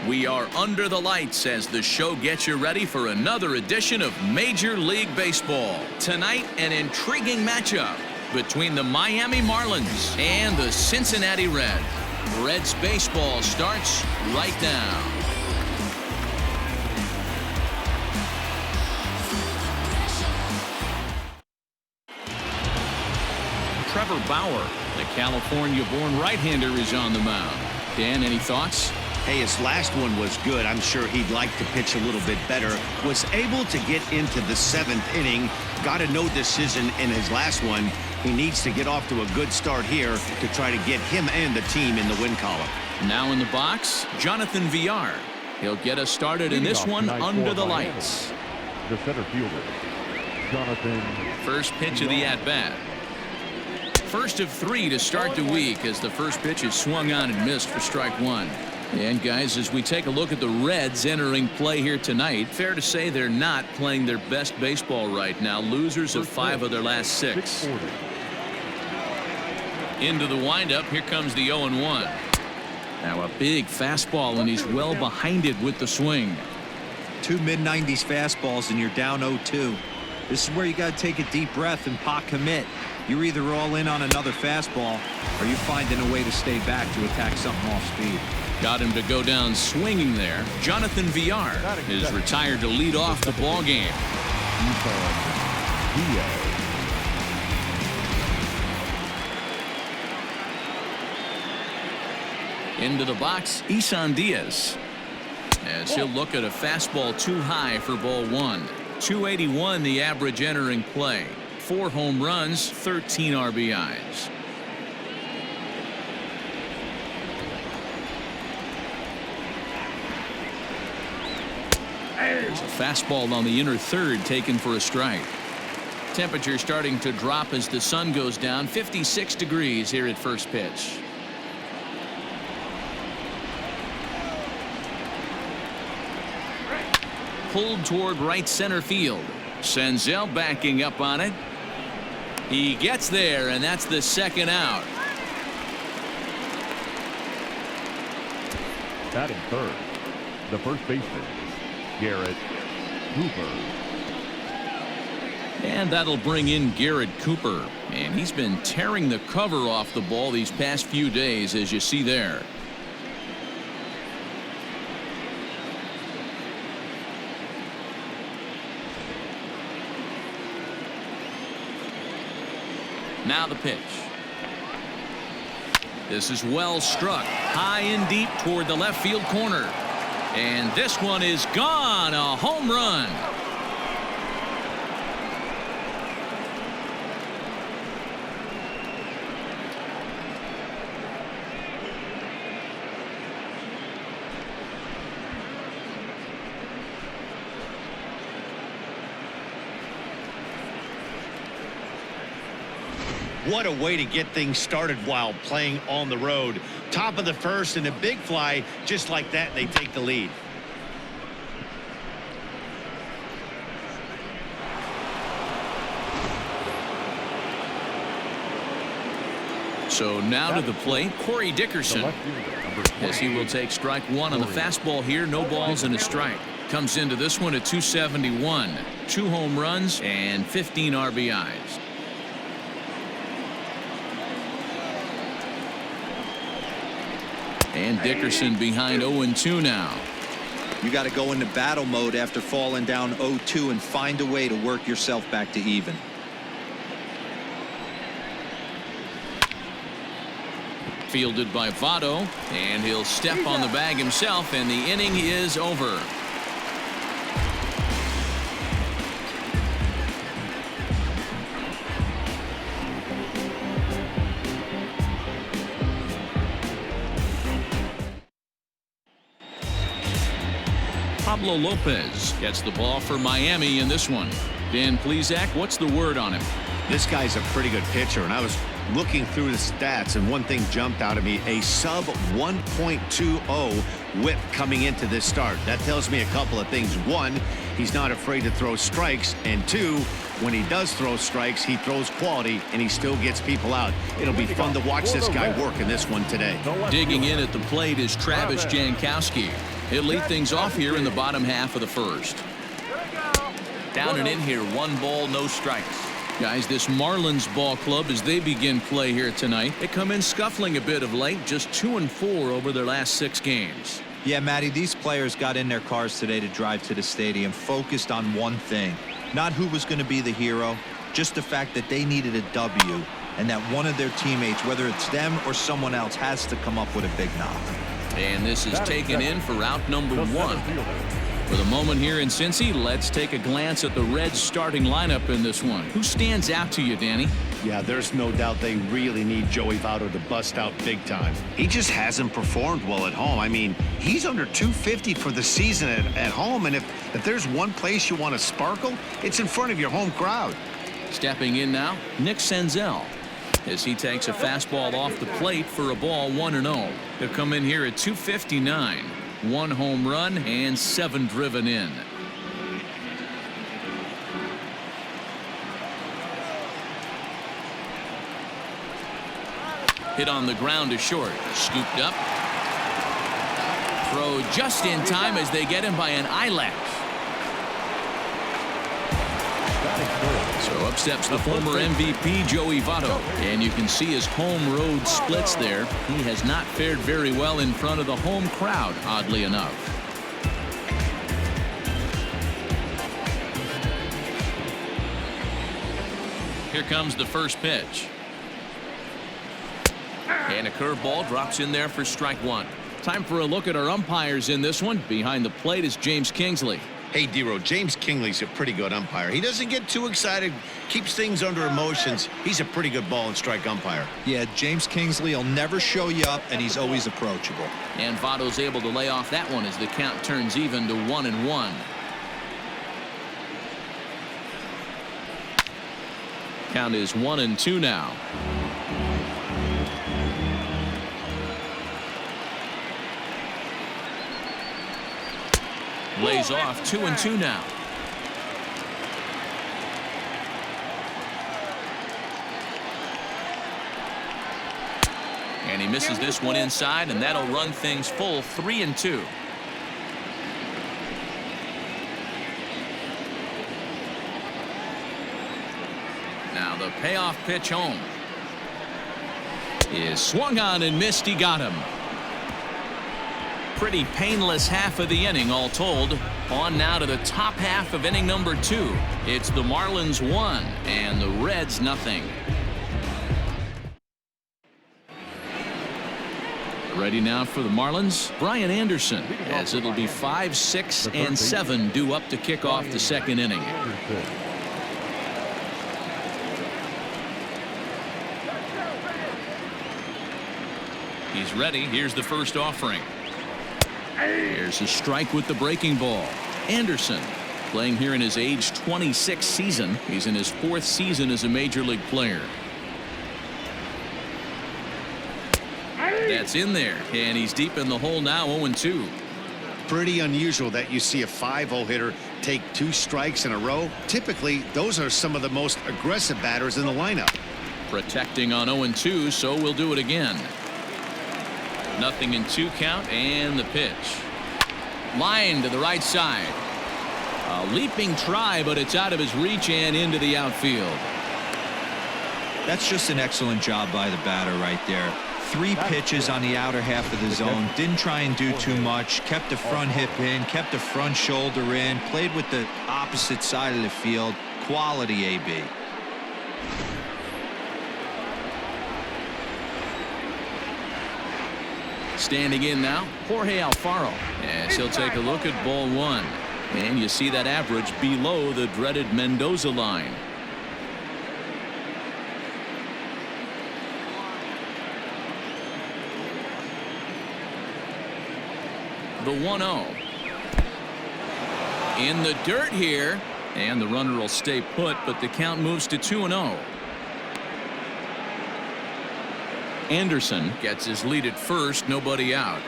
We are under the lights as the show gets you ready for another edition of Major League Baseball. Tonight, an intriguing matchup between the Miami Marlins and the Cincinnati Reds. Reds baseball starts right now. Trevor Bauer, the California-born right-hander, is on the mound. Dan, any thoughts? Hey, his last one was good. I'm sure he'd like to pitch a little bit better. Was able to get into the 7th inning. Got a no decision in his last one. He needs to get off to a good start here to try to get him and the team in the win column. Now in the box, Jonathan Villar. He'll get us started in this one under the lights. The center fielder, Jonathan. First pitch of the at-bat. First of 3 to start the week as the first pitch is swung on and missed for strike 1. And guys, as we take a look at the Reds entering play here tonight, fair to say they're not playing their best baseball right now. Losers of 5 of their last 6. Into the windup, here comes the 0-1. Now a big fastball, and he's well behind it with the swing. 2 mid-90s fastballs and you're down 0-2. This is where you got to take a deep breath and pot commit. You're either all in on another fastball or you're finding a way to stay back to attack something off speed. Got him to go down swinging there. Jonathan Villar is retired to lead off the ball game. Into the box, Isan Diaz. As he'll look at a fastball too high for ball 1. 281 the average entering play. 4 home runs, 13 RBIs. There's a fastball on the inner third taken for a strike. Temperature starting to drop as the sun goes down. 56 degrees here at first pitch. Pulled toward right center field. Senzel backing up on it. He gets there, and that's the second out. Batting third, the first baseman, Garrett Cooper. And that'll bring in Garrett Cooper. And he's been tearing the cover off the ball these past few days, as you see there. Now the pitch. This is well struck, high and deep toward the left field corner. And this one is gone, a home run. What a way to get things started while playing on the road. Top of the first and a big fly, just like that, they take the lead. So now to the plate, Corey Dickerson, as he will take strike 1 on the fastball here. No balls and a strike. Comes into this one at 271. 2 home runs and 15 RBIs. And Dickerson behind 0-2 now. You got to go into battle mode after falling down 0-2 and find a way to work yourself back to even. Fielded by Votto, and he'll step on the bag himself, and the inning is over. Pablo Lopez gets the ball for Miami in this one. Dan Plesac, what's the word on him? This guy's a pretty good pitcher, and I was looking through the stats, and one thing jumped out at me: a sub 1.20 whip coming into this start. That tells me a couple of things. 1, he's not afraid to throw strikes, and 2, when he does throw strikes, he throws quality and he still gets people out. It'll be fun to watch this guy work in this one today. Digging in at the plate is Travis Jankowski. He'll lead things off here in the bottom half of the first. Down and in here, 1 ball, no strikes. Guys, this Marlins ball club, as they begin play here tonight, they come in scuffling a bit of late, just 2-4 over their last 6 games. Yeah, Matty, these players got in their cars today to drive to the stadium focused on one thing. Not who was going to be the hero, just the fact that they needed a W and that one of their teammates, whether it's them or someone else, has to come up with a big knock. And this is taken in for out number 1. For the moment here in Cincy, let's take a glance at the Reds starting lineup in this one. Who stands out to you, Danny? Yeah, there's no doubt they really need Joey Votto to bust out big time. He just hasn't performed well at home. I mean, he's under 250 for the season at home, and if there's one place you want to sparkle, it's in front of your home crowd. Stepping in now, Nick Senzel, as he takes a fastball off the plate for a ball 1-0. He'll come in here at 259. 1 home run and 7 driven in. Hit on the ground to short. Scooped up. Throw just in time as they get him by an eyelash. So up steps the former MVP Joey Votto, and you can see his home road splits there. He has not fared very well in front of the home crowd, oddly enough. Here comes the first pitch. And a curveball drops in there for strike 1. Time for a look at our umpires in this one. Behind the plate is James Kingsley. Hey, D-Row, James Kingley's a pretty good umpire. He doesn't get too excited, keeps things under emotions. He's a pretty good ball and strike umpire. Yeah, James Kingsley will never show you up, and he's always approachable. And Votto's able to lay off that one as the count turns even to 1-1. Count is 1-2 now. Lays off 2-2 now. And he misses this one inside, and that'll run things full 3-2. Now the payoff pitch home is swung on and missed. He got him. Pretty painless half of the inning all told. On now to the top half of inning number 2. It's the Marlins 1 and the Reds nothing. Ready now for the Marlins, Brian Anderson, as it'll be 5, 6, and 7 due up to kick off the second inning. He's ready. Here's the first offering. Here's a strike with the breaking ball. Anderson playing here in his age 26 season. He's in his 4th season as a major league player. That's in there, and he's deep in the hole now. 0-2. Pretty unusual that you see a 5-0 hitter take 2 strikes in a row. Typically, those are some of the most aggressive batters in the lineup. Protecting on 0-2, so we'll do it again. 0-2 count, and the pitch. Line to the right side. A leaping try, but it's out of his reach and into the outfield. That's just an excellent job by the batter right there. 3 pitches on the outer half of the zone. Didn't try and do too much. Kept the front hip in, kept the front shoulder in, played with the opposite side of the field. Quality AB. Standing in now, Jorge Alfaro, as he'll take a look at ball 1. And you see that average below the dreaded Mendoza line. The 1-0. In the dirt here, and the runner will stay put, but the count moves to 2-0. Anderson gets his lead at first, nobody out.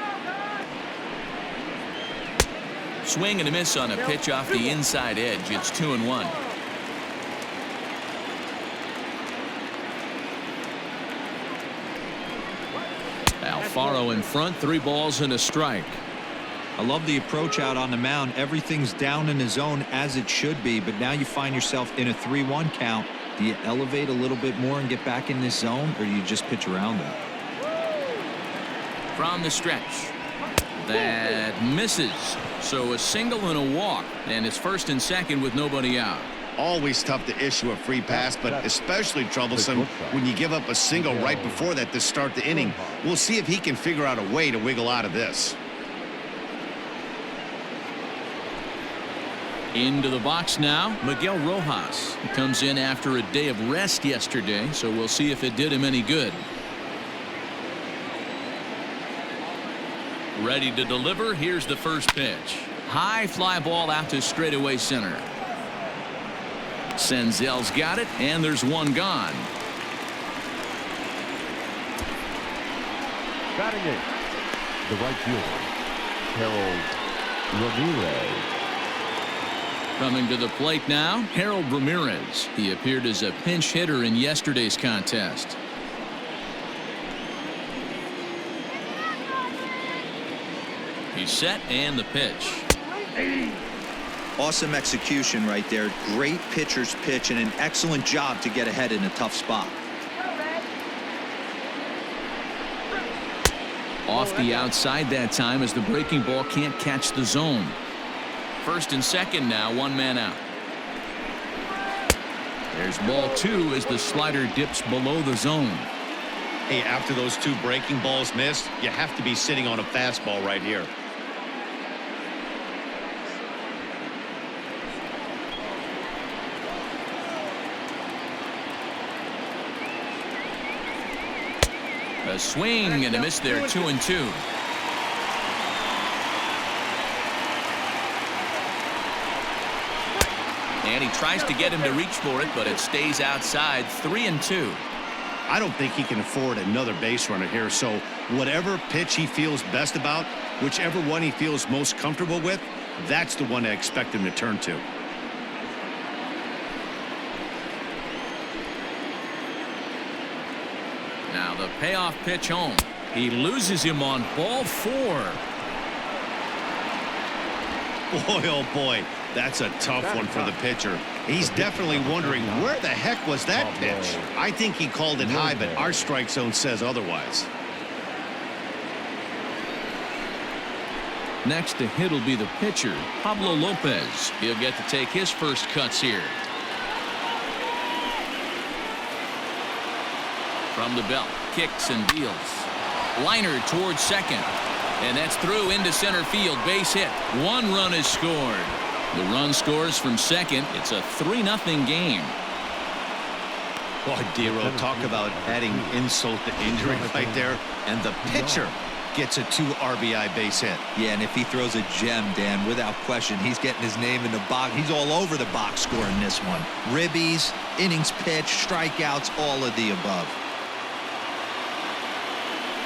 Swing and a miss on a pitch off the inside edge. It's 2-1. Alfaro in front, 3 balls and a strike. I love the approach out on the mound. Everything's down in the zone as it should be, but now you find yourself in a 3-1 count. Do you elevate a little bit more and get back in this zone, or do you just pitch around it? From the stretch. That misses. So a single and a walk, and it's first and second with nobody out. Always tough to issue a free pass, but especially troublesome when you give up a single right before that to start the inning. We'll see if he can figure out a way to wiggle out of this. Into the box now, Miguel Rojas. He comes in after a day of rest yesterday, so we'll see if it did him any good. Ready to deliver. Here's the first pitch. High fly ball out to straightaway center. Senzel's got it, and there's one gone. Batting it, the right fielder, Harold Ramirez. Coming to the plate now, Harold Ramirez. He appeared as a pinch hitter in yesterday's contest. He's set, and the pitch. Awesome execution right there. Great pitcher's pitch and an excellent job to get ahead in a tough spot. Off the outside that time as the breaking ball can't catch the zone. First and second now, one man out. There's ball two as the slider dips below the zone. Hey, after those two breaking balls missed, you have to be sitting on a fastball right here. A swing and a miss there, 2-2. And he tries to get him to reach for it, but it stays outside, 3-2. I don't think he can afford another base runner here, so whatever pitch he feels best about, whichever one he feels most comfortable with, that's the one I expect him to turn to. Now the payoff pitch home. He loses him on ball 4. Boy, oh boy, that's a tough one for the pitcher. He's definitely wondering where the heck was that pitch. I think he called it high, but our strike zone says otherwise. Next to hit will be the pitcher, Pablo Lopez. He'll get to take his first cuts here. From the belt, kicks and deals. Liner towards second. And that's through into center field. Base hit. One run is scored. The run scores from second. It's a 3-0 game. Boy, Dero, talk about adding insult to injury right there. And the pitcher gets a 2 RBI base hit. Yeah, and if he throws a gem, Dan, without question, he's getting his name in the box. He's all over the box scoring this one. Ribbies, innings pitched, strikeouts, all of the above.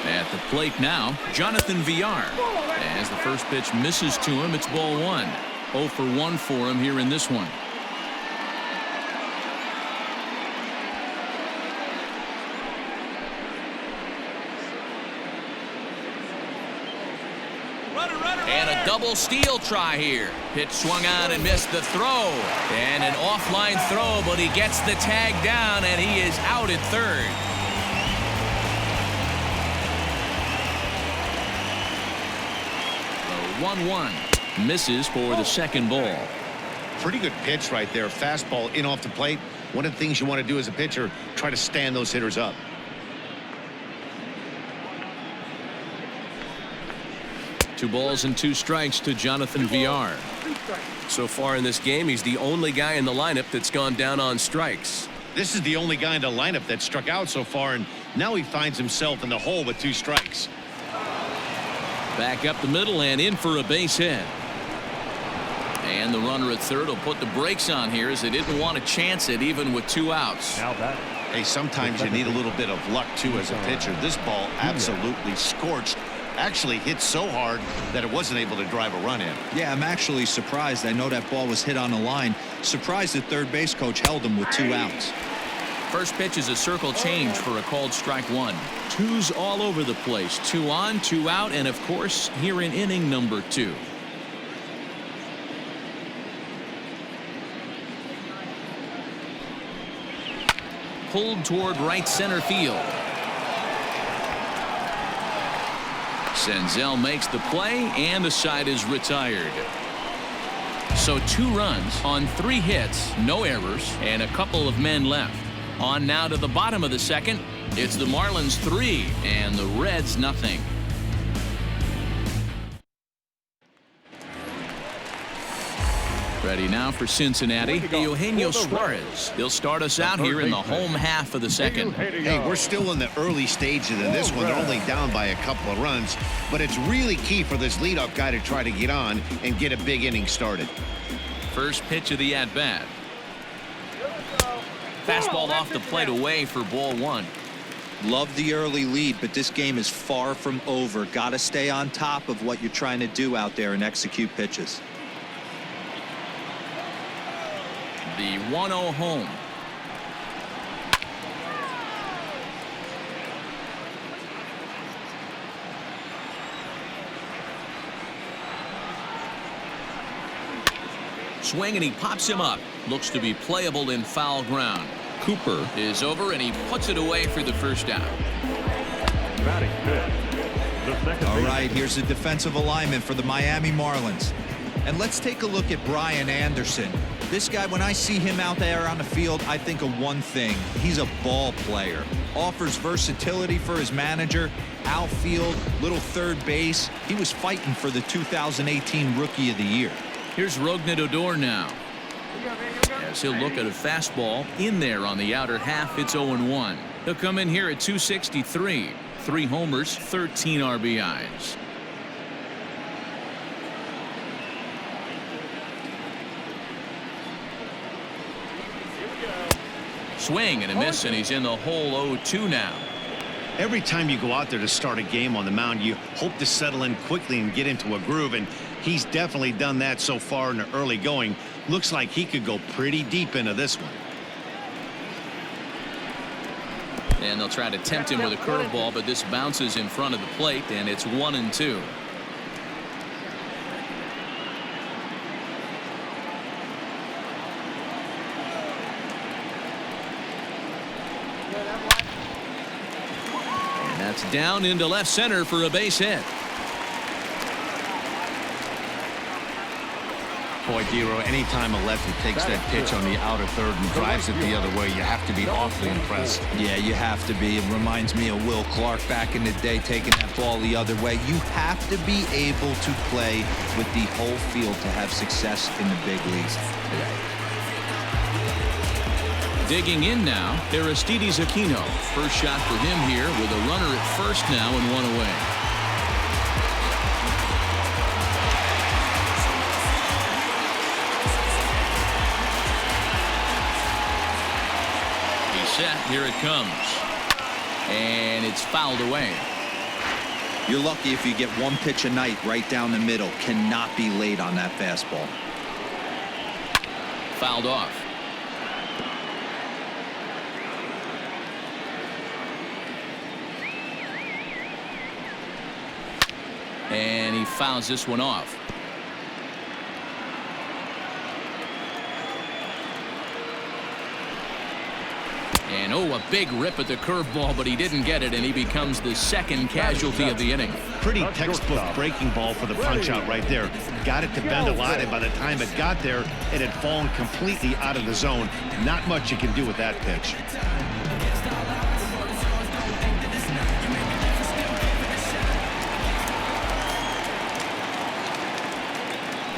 At the plate now, Jonathan Villar. As the first pitch misses to him, it's ball 1. 0 for 1 for him here in this one. And a double steal try here. Pitch swung on and missed the throw. And an offline throw, but he gets the tag down, and he is out at third. 1-1. Misses for the second ball. Pretty good pitch right there. Fastball in off the plate. One of the things you want to do as a pitcher, try to stand those hitters up. Two balls and 2 strikes to Jonathan Villar. So far in this game, he's the only guy in the lineup that's gone down on strikes. This is the only guy in the lineup that struck out so far, and now he finds himself in the hole with 2 strikes. Back up the middle and in for a base hit. And the runner at third will put the brakes on here as they didn't want to chance it even with 2 outs. Now that. Hey, sometimes you need a little bit of luck too as a pitcher. This ball absolutely scorched. Actually hit so hard that it wasn't able to drive a run in. Yeah, I'm actually surprised. I know that ball was hit on the line. Surprised the third base coach held him with 2 outs. First pitch is a circle change for a called strike 1. twos all over the place. 2 on, 2 out, and of course here in inning number 2. Pulled toward right center field. Senzel makes the play, and the side is retired. So 2 runs on 3 hits, no errors, and a couple of men left. On now to the bottom of the second. It's the Marlins 3 and the Reds nothing. Ready now for Cincinnati, Eugenio Suarez. He'll start us out here in the home half of the second. Hey, we're still in the early stages of this one. They're only down by a couple of runs, but it's really key for this leadoff guy to try to get on and get a big inning started. First pitch of the at-bat. Fastball off the plate away for ball 1. Love the early lead, but this game is far from over. Got to stay on top of what you're trying to do out there and execute pitches. The 1-0 home. Swing, and he pops him up. Looks to be playable in foul ground. Cooper is over, and he puts it away for the first out. Batting fifth, the second All baseman. right, here's the defensive alignment for the Miami Marlins. And let's take a look at Brian Anderson. This guy, when I see him out there on the field, I think of one thing. He's a ball player. Offers versatility for his manager. Outfield, little third base. He was fighting for the 2018 Rookie of the Year. Here's Rougned Odor now. As he'll look at a fastball in there on the outer half. It's 0-1. He'll come in here at 263. 3 homers, 13 RBIs. Swing and a miss, and he's in the hole. 0-2 now. Every time you go out there to start a game on the mound, you hope to settle in quickly and get into a groove, and he's definitely done that so far in the early going. Looks like he could go pretty deep into this one. And they'll try to tempt him with a curveball, but this bounces in front of the plate, and it's 1-2. And that's down into left center for a base hit. Boy, Dero, anytime a lefty takes that pitch on the outer third and drives it the other way, you have to be awfully impressed. Yeah, you have to be. It reminds me of Will Clark back in the day taking that ball the other way. You have to be able to play with the whole field to have success in the big leagues. Digging in now, Aristides Aquino. First shot for him here with a runner at first now and 1 away. Set. Here it comes, and it's fouled away. You're lucky if you get one pitch a night right down the middle. Cannot be late on that fastball. Fouled off. And he fouls this one off. And a big rip at the curveball, but he didn't get it, and he becomes the second casualty of the inning. Pretty textbook breaking ball for the punch out right there. Got it to bend a lot, and by the time it got there, it had fallen completely out of the zone. Not much you can do with that pitch.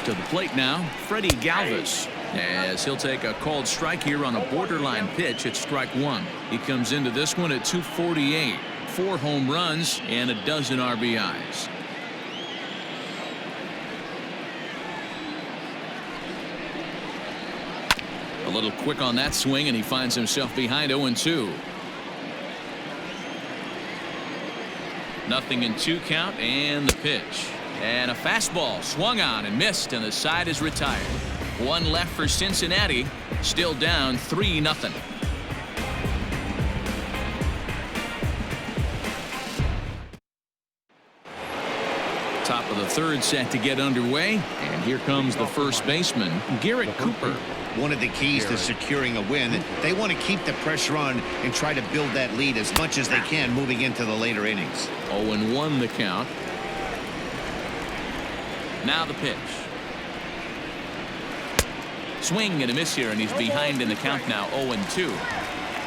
To the plate now, Freddie Galvis, as he'll take a called strike here on a borderline pitch at strike 1. He comes into this one at 248. 4 home runs and a dozen RBIs. A little quick on that swing, and he finds himself behind 0-2. Nothing in 2 count, and the pitch. And a fastball swung on and missed, and the side is retired. 1 left for Cincinnati, still down 3-0. Top of the third set to get underway, and here comes the first baseman, Garrett Cooper. One of the keys to securing a win, they want to keep the pressure on and try to build that lead as much as they can moving into the later innings. 0-1 the count. Now the pitch. Swing and a miss here, and he's behind in the count now. 0-2.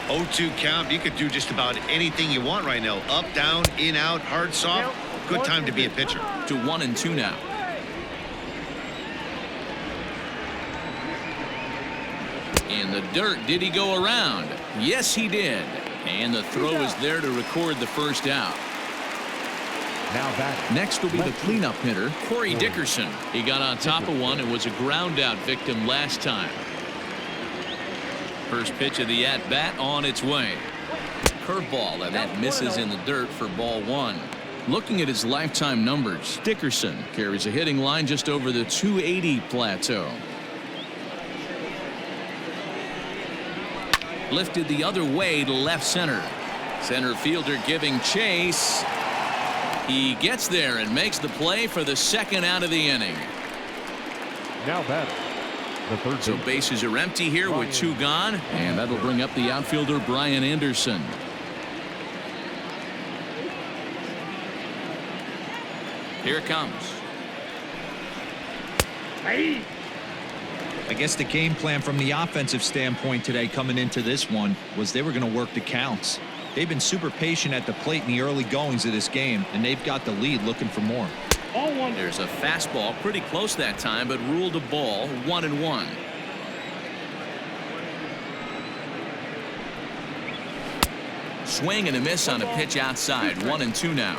0-2 count. You could do just about anything you want right now. Up, down, in, out, hard, soft. Good time to be a pitcher. To 1-2 now. In the dirt, did he go around? Yes, he did. And the throw is there to record the first out. Now back. Next will be the cleanup hitter, Corey Dickerson. He got on top of one and was a ground out victim last time. First pitch of the at bat on its way. Curveball, and that misses in the dirt for ball one. Looking at his lifetime numbers, Dickerson carries a hitting line just over the 280 plateau. Lifted the other way to left center. Center fielder giving chase. He gets there and makes the play for the second out of the inning. Now batter, the third. So bases are empty here with two gone, and that'll bring up the outfielder Brian Anderson. Here it comes. I guess the game plan from the offensive standpoint today coming into this one was they were going to work the counts. They've been super patient at the plate in the early goings of this game, and they've got the lead looking for more. There's a fastball pretty close that time, but ruled a ball. 1-1. Swing and a miss on a pitch outside. 1-2 now.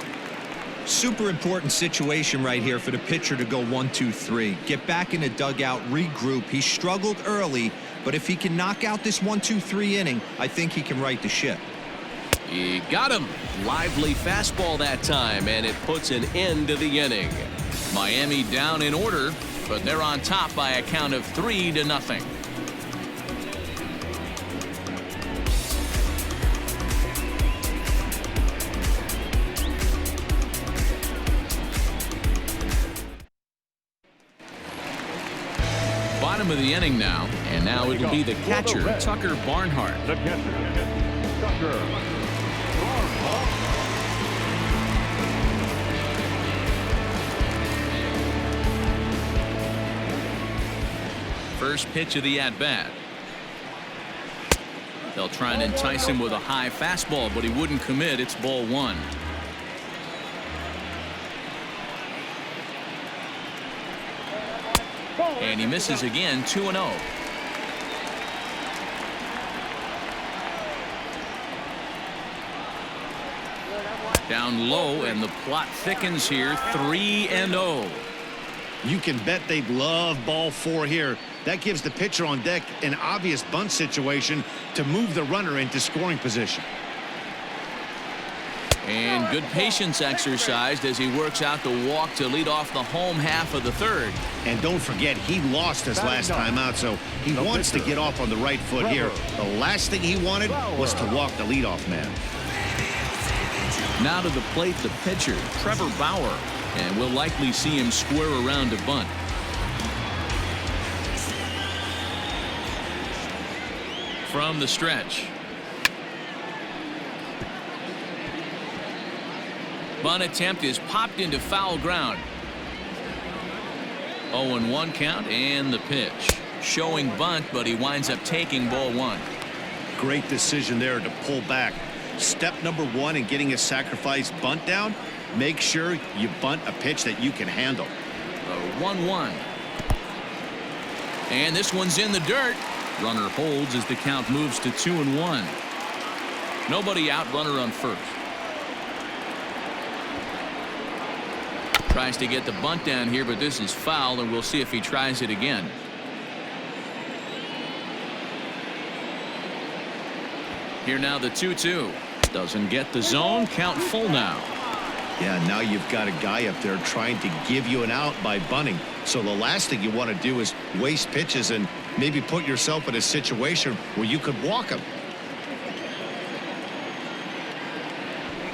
Super important situation right here for the pitcher to go 1-2-3. Get back in the dugout, regroup. He struggled early, but if he can knock out this 1-2-3 inning, I think he can right the ship. He got him. Lively fastball that time, and it puts an end to the inning. Miami down in order, but they're on top by a count of 3-0. Bottom of the inning now, and now it'll be the catcher, Tucker Barnhart. The catcher, Tucker Barnhart. First pitch of the at-bat. They'll try and entice him with a high fastball, but he wouldn't commit. It's ball one. And he misses again. 2-0. Down low, and the plot thickens here. 3-0. You can bet they'd love ball four here. That gives the pitcher on deck an obvious bunt situation to move the runner into scoring position. And good patience exercised as he works out the walk to lead off the home half of the third. And don't forget, he lost his last time out, so he wants to get off on the right foot here. The last thing he wanted was to walk the leadoff man. Now to the plate, the pitcher, Trevor Bauer. And we'll likely see him square around to bunt. From the stretch. Bunt attempt is popped into foul ground. 0-1 count, and the pitch. Showing bunt, but he winds up taking ball one. Great decision there to pull back. Step number one in getting a sacrifice bunt down, make sure you bunt a pitch that you can handle. 1-1. And this one's in the dirt. Runner holds as the count moves to 2-1. Nobody out, runner on first. Tries to get the bunt down here, but this is foul, and we'll see if he tries it again. Here now the 2-2. Doesn't get the zone. Count full now. Yeah, now you've got a guy up there trying to give you an out by bunting. So the last thing you want to do is waste pitches and maybe put yourself in a situation where you could walk him.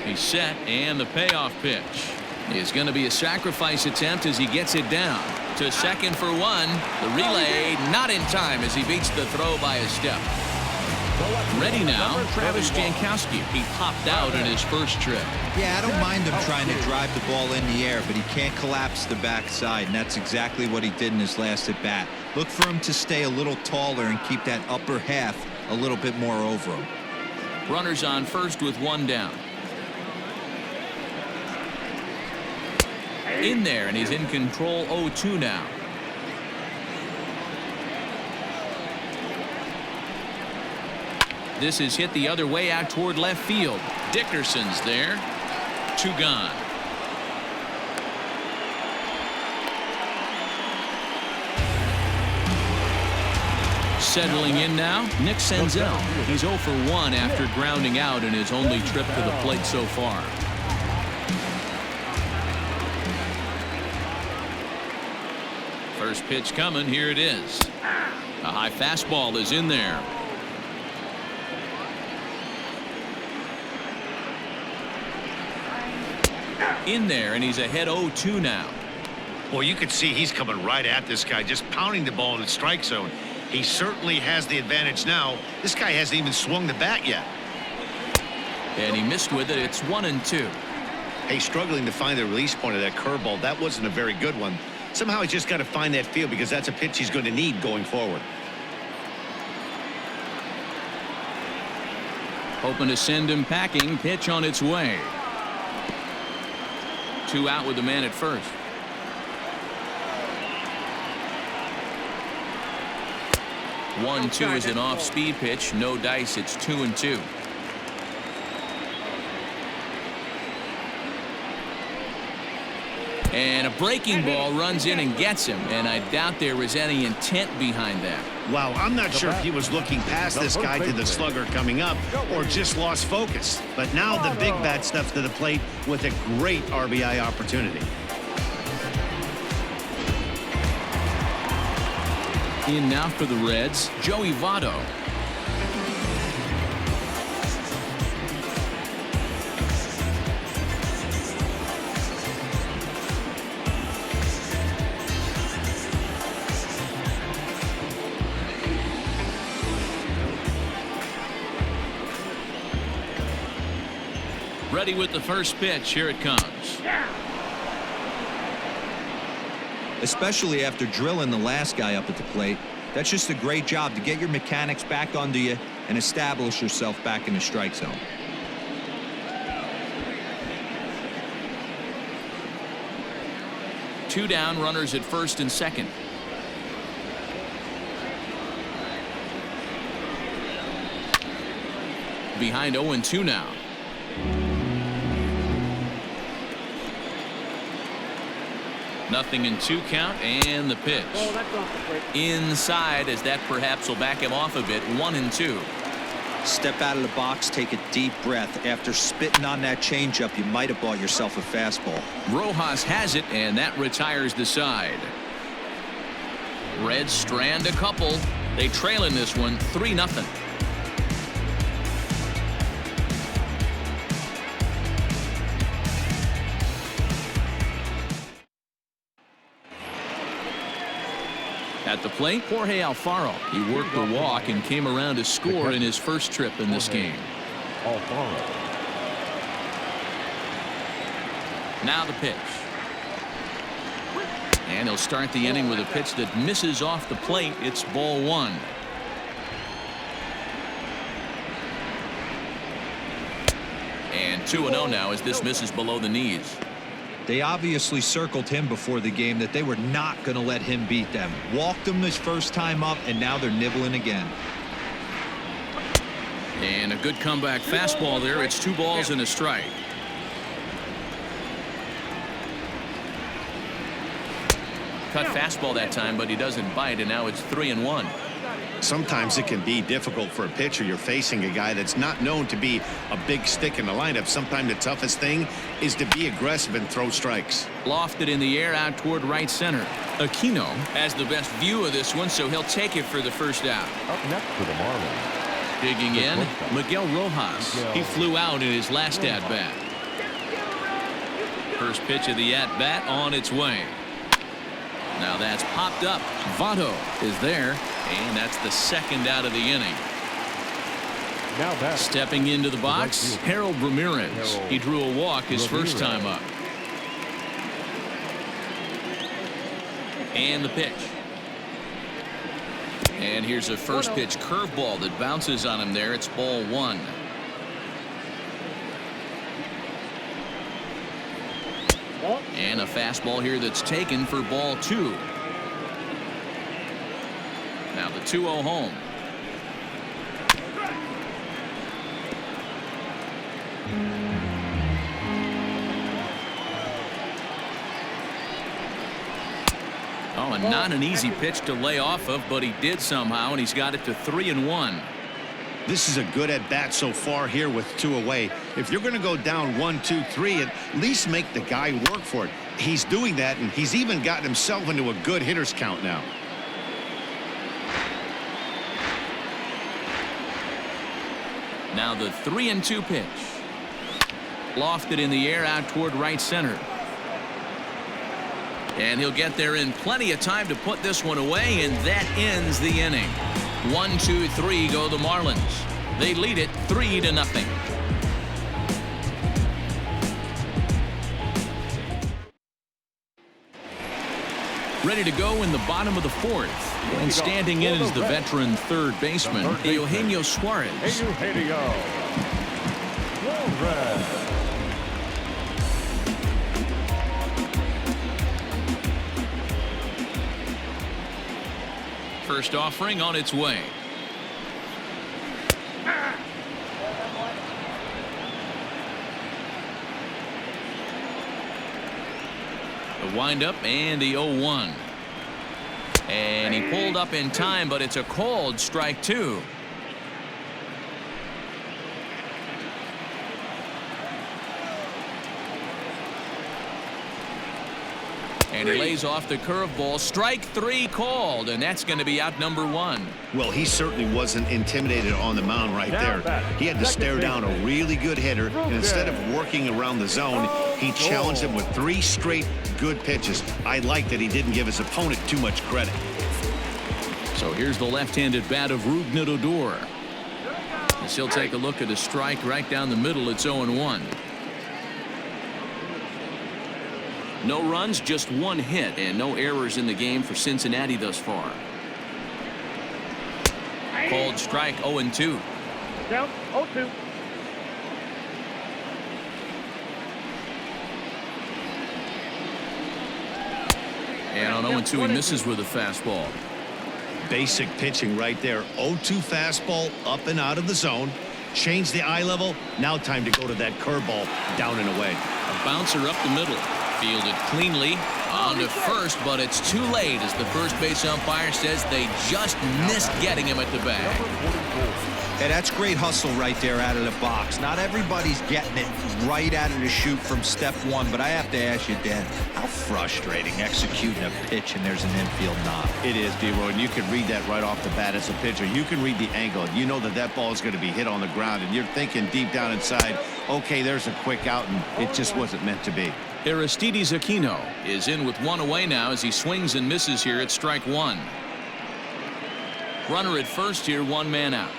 He's set, and the payoff pitch. It's going to be a sacrifice attempt as he gets it down to second for one. The relay not in time as he beats the throw by a step. Ready now, Travis Jankowski. He popped out in his first trip. Yeah, I don't mind him trying to drive the ball in the air, but he can't collapse the backside, and that's exactly what he did in his last at bat. Look for him to stay a little taller and keep that upper half a little bit more over him. Runners on first with one down. In there, and he's in control 0-2 now. This is hit the other way out toward left field. Dickerson's there. 2 gone. Settling in now, Nick Senzel. He's 0 for 1 after grounding out in his only trip to the plate so far. First pitch coming. Here it is. A high fastball is in there. In there, and he's ahead 0-2 now. Well, you can see he's coming right at this guy, just pounding the ball in the strike zone. He certainly has the advantage now. This guy hasn't even swung the bat yet. And he missed with it. It's 1-2. Hey, struggling to find the release point of that curveball. That wasn't a very good one. Somehow he's just got to find that feel because that's a pitch he's going to need going forward. Hoping to send him packing. Pitch on its way. 2 out with the man at first. One-two is an off-speed pitch. No dice. It's 2-2. And a breaking ball runs in and gets him. And I doubt there was any intent behind that. Wow, I'm not sure if he was looking past this guy to the slugger coming up or just lost focus. But now the big bat steps to the plate with a great RBI opportunity. In now for the Reds, Joey Votto. Ready with the first pitch. Here it comes. Especially after drilling the last guy up at the plate. That's just a great job to get your mechanics back under you and establish yourself back in the strike zone. Two down, runners at first and second. Behind 0-2 now. Nothing in 2 count, and the pitch. Inside, as that perhaps will back him off a bit. 1-2. Step out of the box, take a deep breath. After spitting on that changeup, you might have bought yourself a fastball. Rojas has it, and that retires the side. Reds strand a couple. They trail in this one 3-0. At the plate, Jorge Alfaro. He worked the walk and came around to score in his first trip in this game. Alfaro. Now the pitch. And he'll start the inning with a pitch that misses off the plate. It's ball 1. And 2-0 now as this misses below the knees. They obviously circled him before the game that they were not going to let him beat them. Walked him his first time up, and now they're nibbling again. And a good comeback fastball there. It's 2 balls and a strike. Cut fastball that time, but he doesn't bite, and now it's 3-1. Sometimes it can be difficult for a pitcher. You're facing a guy that's not known to be a big stick in the lineup. Sometimes the toughest thing is to be aggressive and throw strikes. Lofted in the air out toward right center. Aquino has the best view of this one, so he'll take it for the first out. Up next for the Marlins. Digging in, Miguel Rojas. He flew out in his last at bat. First pitch of the at-bat on its way. Now that's popped up. Votto is there, and that's the second out of the inning. Now back. Stepping into the box, Harold Ramirez. He drew a walk his first time up. And the pitch. And here's a first pitch curveball that bounces on him there. It's ball one. And a fastball here that's taken for ball two. Now the 2-0 home. Oh, and not an easy pitch to lay off of, but he did somehow, and he's got it to 3-1. This is a good at bat so far here with 2 away. If you're going to go down 1, 2, 3, at least make the guy work for it. He's doing that, and he's even gotten himself into a good hitters count now. Now the 3-2 pitch. Lofted in the air out toward right center. And he'll get there in plenty of time to put this one away, and that ends the inning. 1, 2, 3 go the Marlins. They lead it 3-0. Ready to go in the bottom of the fourth. And standing in is the veteran third baseman, Eugenio Suarez. Eugenio Suarez. First offering on its way. The windup and the 0-1. And he pulled up in time, but it's a called strike two. And he lays off the curveball. Strike three called, and that's going to be out number one. Well, he certainly wasn't intimidated on the mound right there. He had to stare down a really good hitter, and instead of working around the zone, he challenged him with 3 straight good pitches. I like that he didn't give his opponent too much credit. So here's the left-handed bat of Rougned Odor. As he'll take a look at a strike right down the middle. It's 0-1. No runs, just 1 hit, and no errors in the game for Cincinnati thus far. Called strike 0-2. Down 0-2. And on 0-2 he misses with a fastball. Basic pitching right there. 0-2 fastball up and out of the zone. Change the eye level. Now time to go to that curveball down and away. A bouncer up the middle. Fielded cleanly on to first, but it's too late as the first base umpire says they just missed getting him at the bag. Hey, that's great hustle right there out of the box. Not everybody's getting it right out of the chute from step one, but I have to ask you, Dan, how frustrating executing a pitch and there's an infield knock. It is, D-Roy, and you can read that right off the bat as a pitcher. You can read the angle. You know that that ball is going to be hit on the ground, and you're thinking deep down inside, okay, there's a quick out, and it just wasn't meant to be. Aristides Aquino is in with 1 away now as he swings and misses here at strike 1. Runner at first here, 1 man out.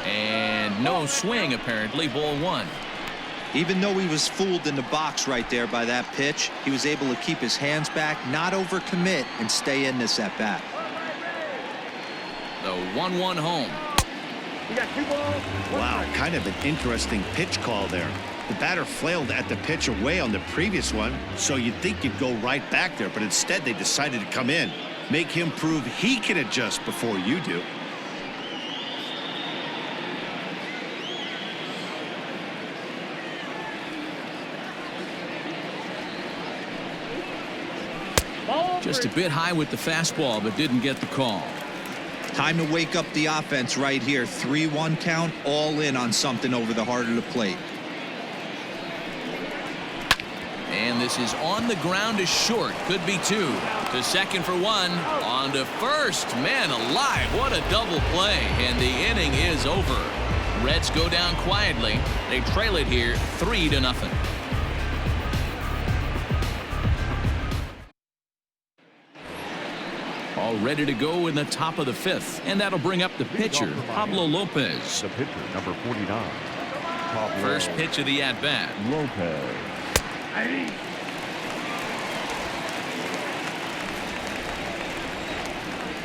And no swing apparently, ball 1. Even though he was fooled in the box right there by that pitch, he was able to keep his hands back, not overcommit, and stay in this at bat. The 1-1 home. You got 2 balls. Wow, kind of an interesting pitch call there. The batter flailed at the pitch away on the previous one, so you'd think you'd go right back there, but instead they decided to come in. Make him prove he can adjust before you do. Just a bit high with the fastball, but didn't get the call. Time to wake up the offense right here. 3-1 count, all in on something over the heart of the plate. And this is on the ground to short. Could be 2. To second for 1. On to first. Man alive, what a double play. And the inning is over. Reds go down quietly. They trail it here 3-0. All ready to go in the top of the 5th, and that'll bring up the pitcher, Pablo Lopez. The pitcher, number 49. Pablo First pitch of the at-bat. Lopez.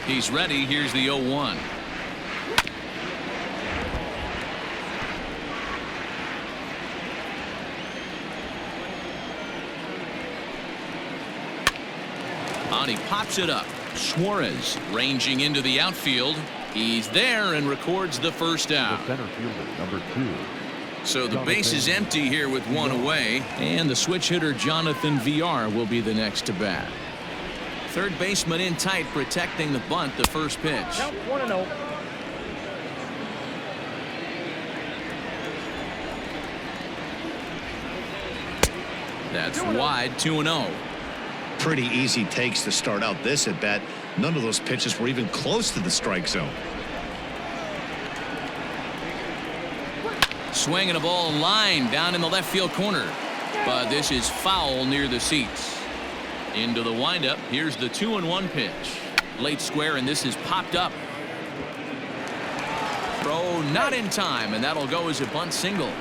He's ready. Here's the 0-1. And he pops it up. Suarez ranging into the outfield. He's there and records the first out. The center fielder, number 2. So the base is empty here with one away, and the switch hitter Jonathan VR will be the next to bat. Third baseman in tight, protecting the bunt. The first pitch. Count 1-0. That's wide. 2-0. Pretty easy takes to start out this at bat. None of those pitches were even close to the strike zone. Swinging a ball line down in the left field corner, but this is foul near the seats. Into the windup. Here's the 2-1 pitch. Late square, and this is popped up. Throw not in time, and that'll go as a bunt single.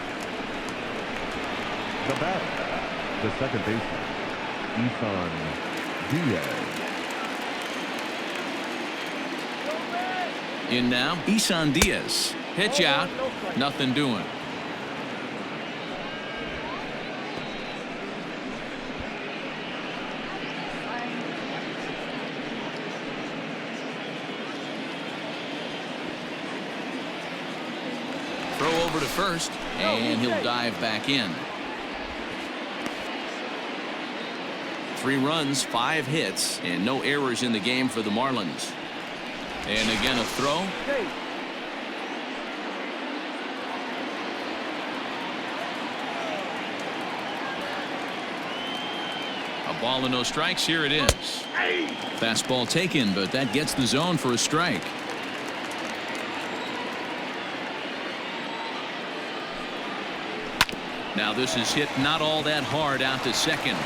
The batter, the second baseman, Isan Diaz. In now, Isan Diaz. Pitch out. Nothing doing. Throw over to first, and he'll dive back in. 3 runs, 5 hits, and no errors in the game for the Marlins. And again a throw. A ball and no strikes. Here it is. Fastball taken, but that gets the zone for a strike. Now this is hit not all that hard out to second.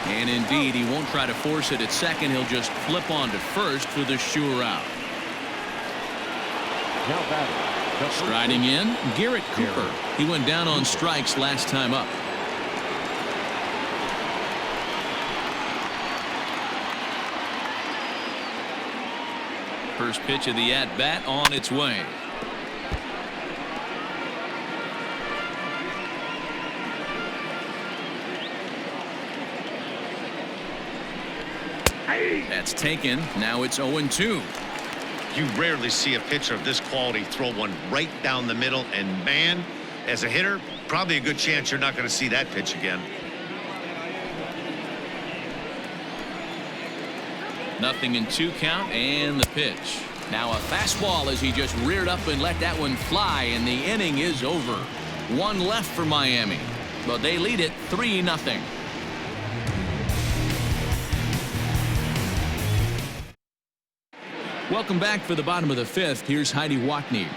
And indeed, he won't try to force it at second. He'll just flip on to first for the sure out. Now batting. Striding in, Garrett Cooper. He went down on strikes last time up. First pitch of the at-bat on its way. That's taken. Now it's 0-2. You rarely see a pitcher of this quality throw one right down the middle, and man, as a hitter, probably a good chance you're not going to see that pitch again. Nothing in 2 count, and the pitch. Now a fastball as he just reared up and let that one fly, and the inning is over. 1 left for Miami, but they lead it 3-0. Welcome back for the bottom of the 5th. Here's Heidi Watney.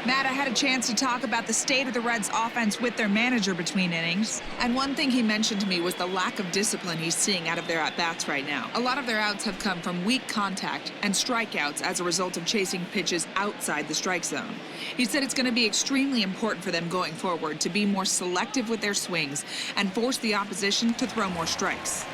Matt, I had a chance to talk about the state of the Reds offense with their manager between innings. And one thing he mentioned to me was the lack of discipline he's seeing out of their at-bats right now. A lot of their outs have come from weak contact and strikeouts as a result of chasing pitches outside the strike zone. He said it's going to be extremely important for them going forward to be more selective with their swings and force the opposition to throw more strikes.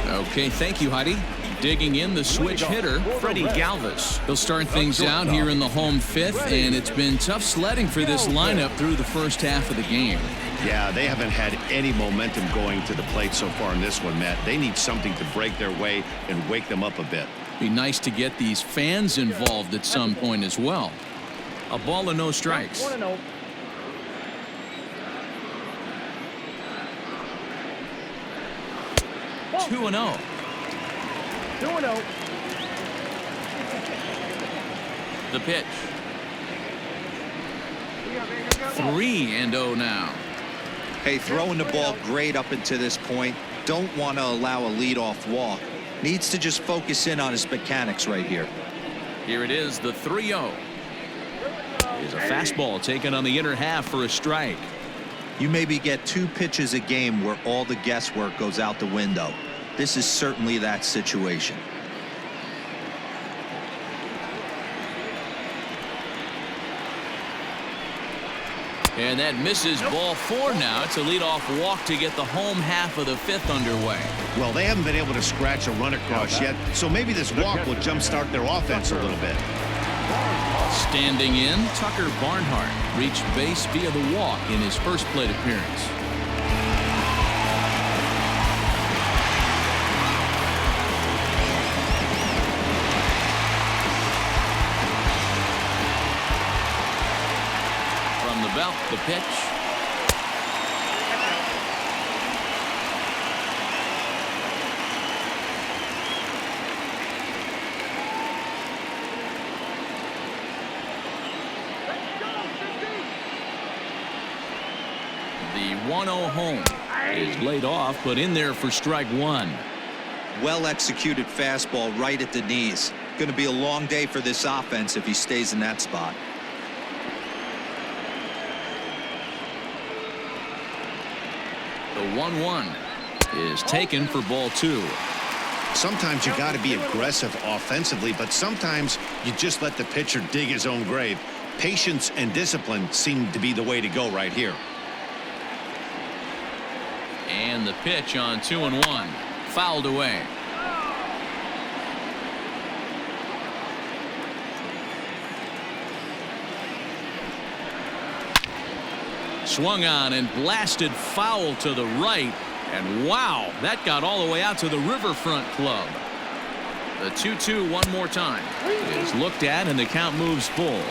Okay, thank you, Heidi. Digging in, the switch hitter, Freddie Galvis. He'll start things out here in the home 5th, and it's been tough sledding for this lineup through the first half of the game. Yeah, they haven't had any momentum going to the plate so far in this one, Matt. They need something to break their way and wake them up a bit. Be nice to get these fans involved at some point as well. A ball and no strikes. 1-0. Two 2-0. 2-0. The pitch. 3-0 now. Hey, throwing the ball great up until this point. Don't want to allow a leadoff walk. Needs to just focus in on his mechanics right here. Here it is, the 3-0. is a fastball taken on the inner half for a strike. You maybe get 2 pitches a game where all the guesswork goes out the window. This is certainly that situation. And that misses ball 4 now. It's a leadoff walk to get the home half of the 5th underway. Well, they haven't been able to scratch a run across yet, so maybe this walk will jumpstart their offense a little bit. Standing in, Tucker Barnhart reached base via the walk in his first plate appearance. From the belt, the pitch. The 1-0 home is laid off, but in there for strike 1. Well executed fastball right at the knees. Going to be a long day for this offense if he stays in that spot. The 1-1 is taken for ball 2. Sometimes you got to be aggressive offensively, but sometimes you just let the pitcher dig his own grave. Patience and discipline seem to be the way to go right here. And the pitch on 2-1, fouled away. Swung on and blasted foul to the right, and wow, that got all the way out to the Riverfront Club. The 2-2 one more time is looked at, and the count moves full.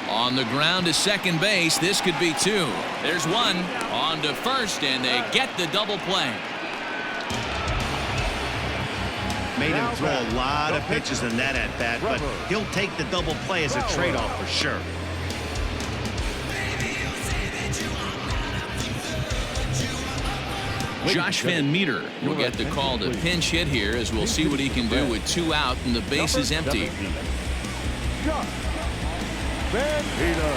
On the ground to second base. This could be 2. There's 1 on to first, and they get the double play. Made him throw a lot of pitches in that at bat, but he'll take the double play as a trade-off for sure. Josh Van Meter will get the call to pinch hit here, as we'll see what he can do with 2 out and the base is empty. Josh Van Meter.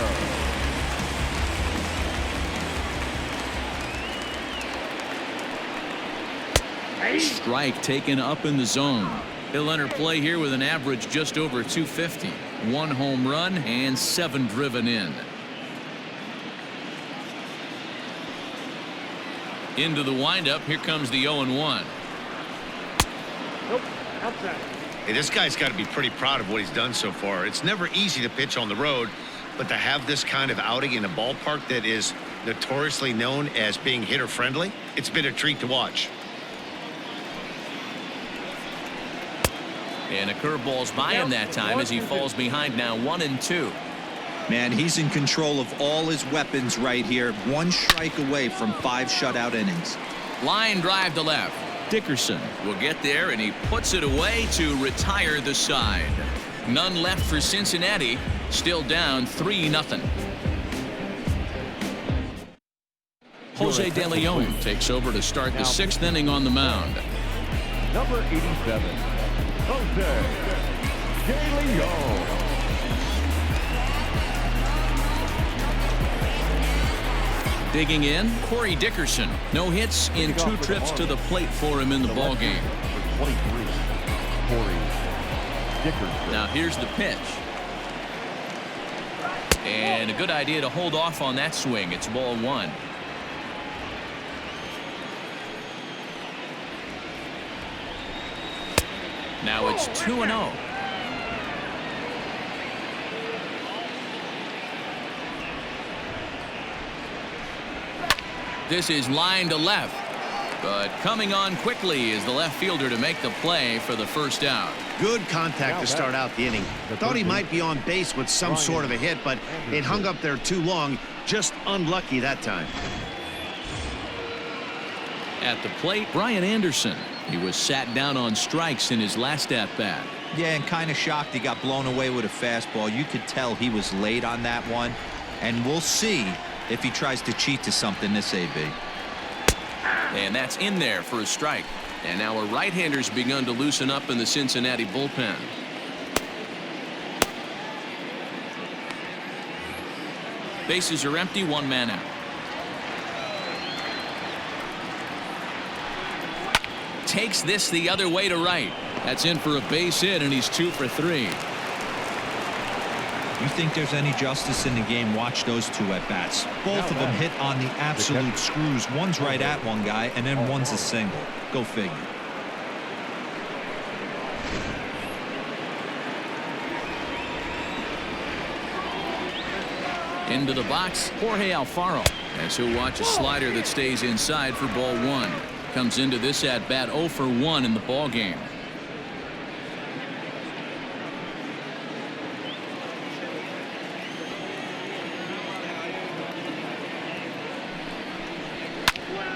Strike taken up in the zone. He'll enter play here with an average just over 250. 1 home run and 7 driven in. Into the windup. Here comes the 0-1. Nope, outside. Hey, this guy's got to be pretty proud of what he's done so far. It's never easy to pitch on the road, but to have this kind of outing in a ballpark that is notoriously known as being hitter friendly, it's been a treat to watch. And a curveball's by him that time as he falls behind now 1-2. Man, he's in control of all his weapons right here. 1 strike away from 5 shutout innings. Line drive to left. Dickerson will get there, and he puts it away to retire the side. None left for Cincinnati. Still down 3-0. Jose De Leon takes over to start the 6th inning on the mound. Number 87, Jose De Leon. Digging in, Corey Dickerson. No hits in 2 trips to the plate for him in the ballgame. 23, Corey Dickerson. Now here's the pitch. And a good idea to hold off on that swing. It's ball 1. Now it's 2-0. This is line to left, but coming on quickly is the left fielder to make the play for the first out. Good contact to start out the inning. Thought he might be on base with some sort of a hit, but it hung up there too long. Just unlucky that time. At the plate, Brian Anderson. He was sat down on strikes in his last at-bat. Yeah, and kind of shocked he got blown away with a fastball. You could tell he was late on that one, and we'll see if he tries to cheat to something this AB. And that's in there for a strike. And now a right-hander's begun to loosen up in the Cincinnati bullpen. Bases are empty, one man out. Takes this the other way to right. That's in for a base hit, and he's 2 for 3. You think there's any justice in the game? Watch those two at bats. Both of them hit on the absolute screws. One's right at one guy, and then one's a single. Go figure. Into the box, Jorge Alfaro. As he'll watch a slider that stays inside for ball 1. Comes into this at bat 0 for 1 in the ball game.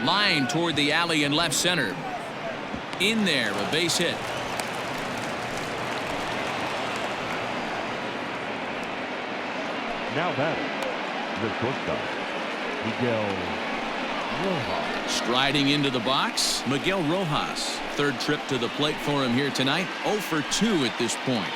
Line toward the alley in left center. In there, a base hit. Now batting, the shortstop, Miguel Rojas. Striding into the box, Miguel Rojas. Third trip to the plate for him here tonight. 0 for 2 at this point.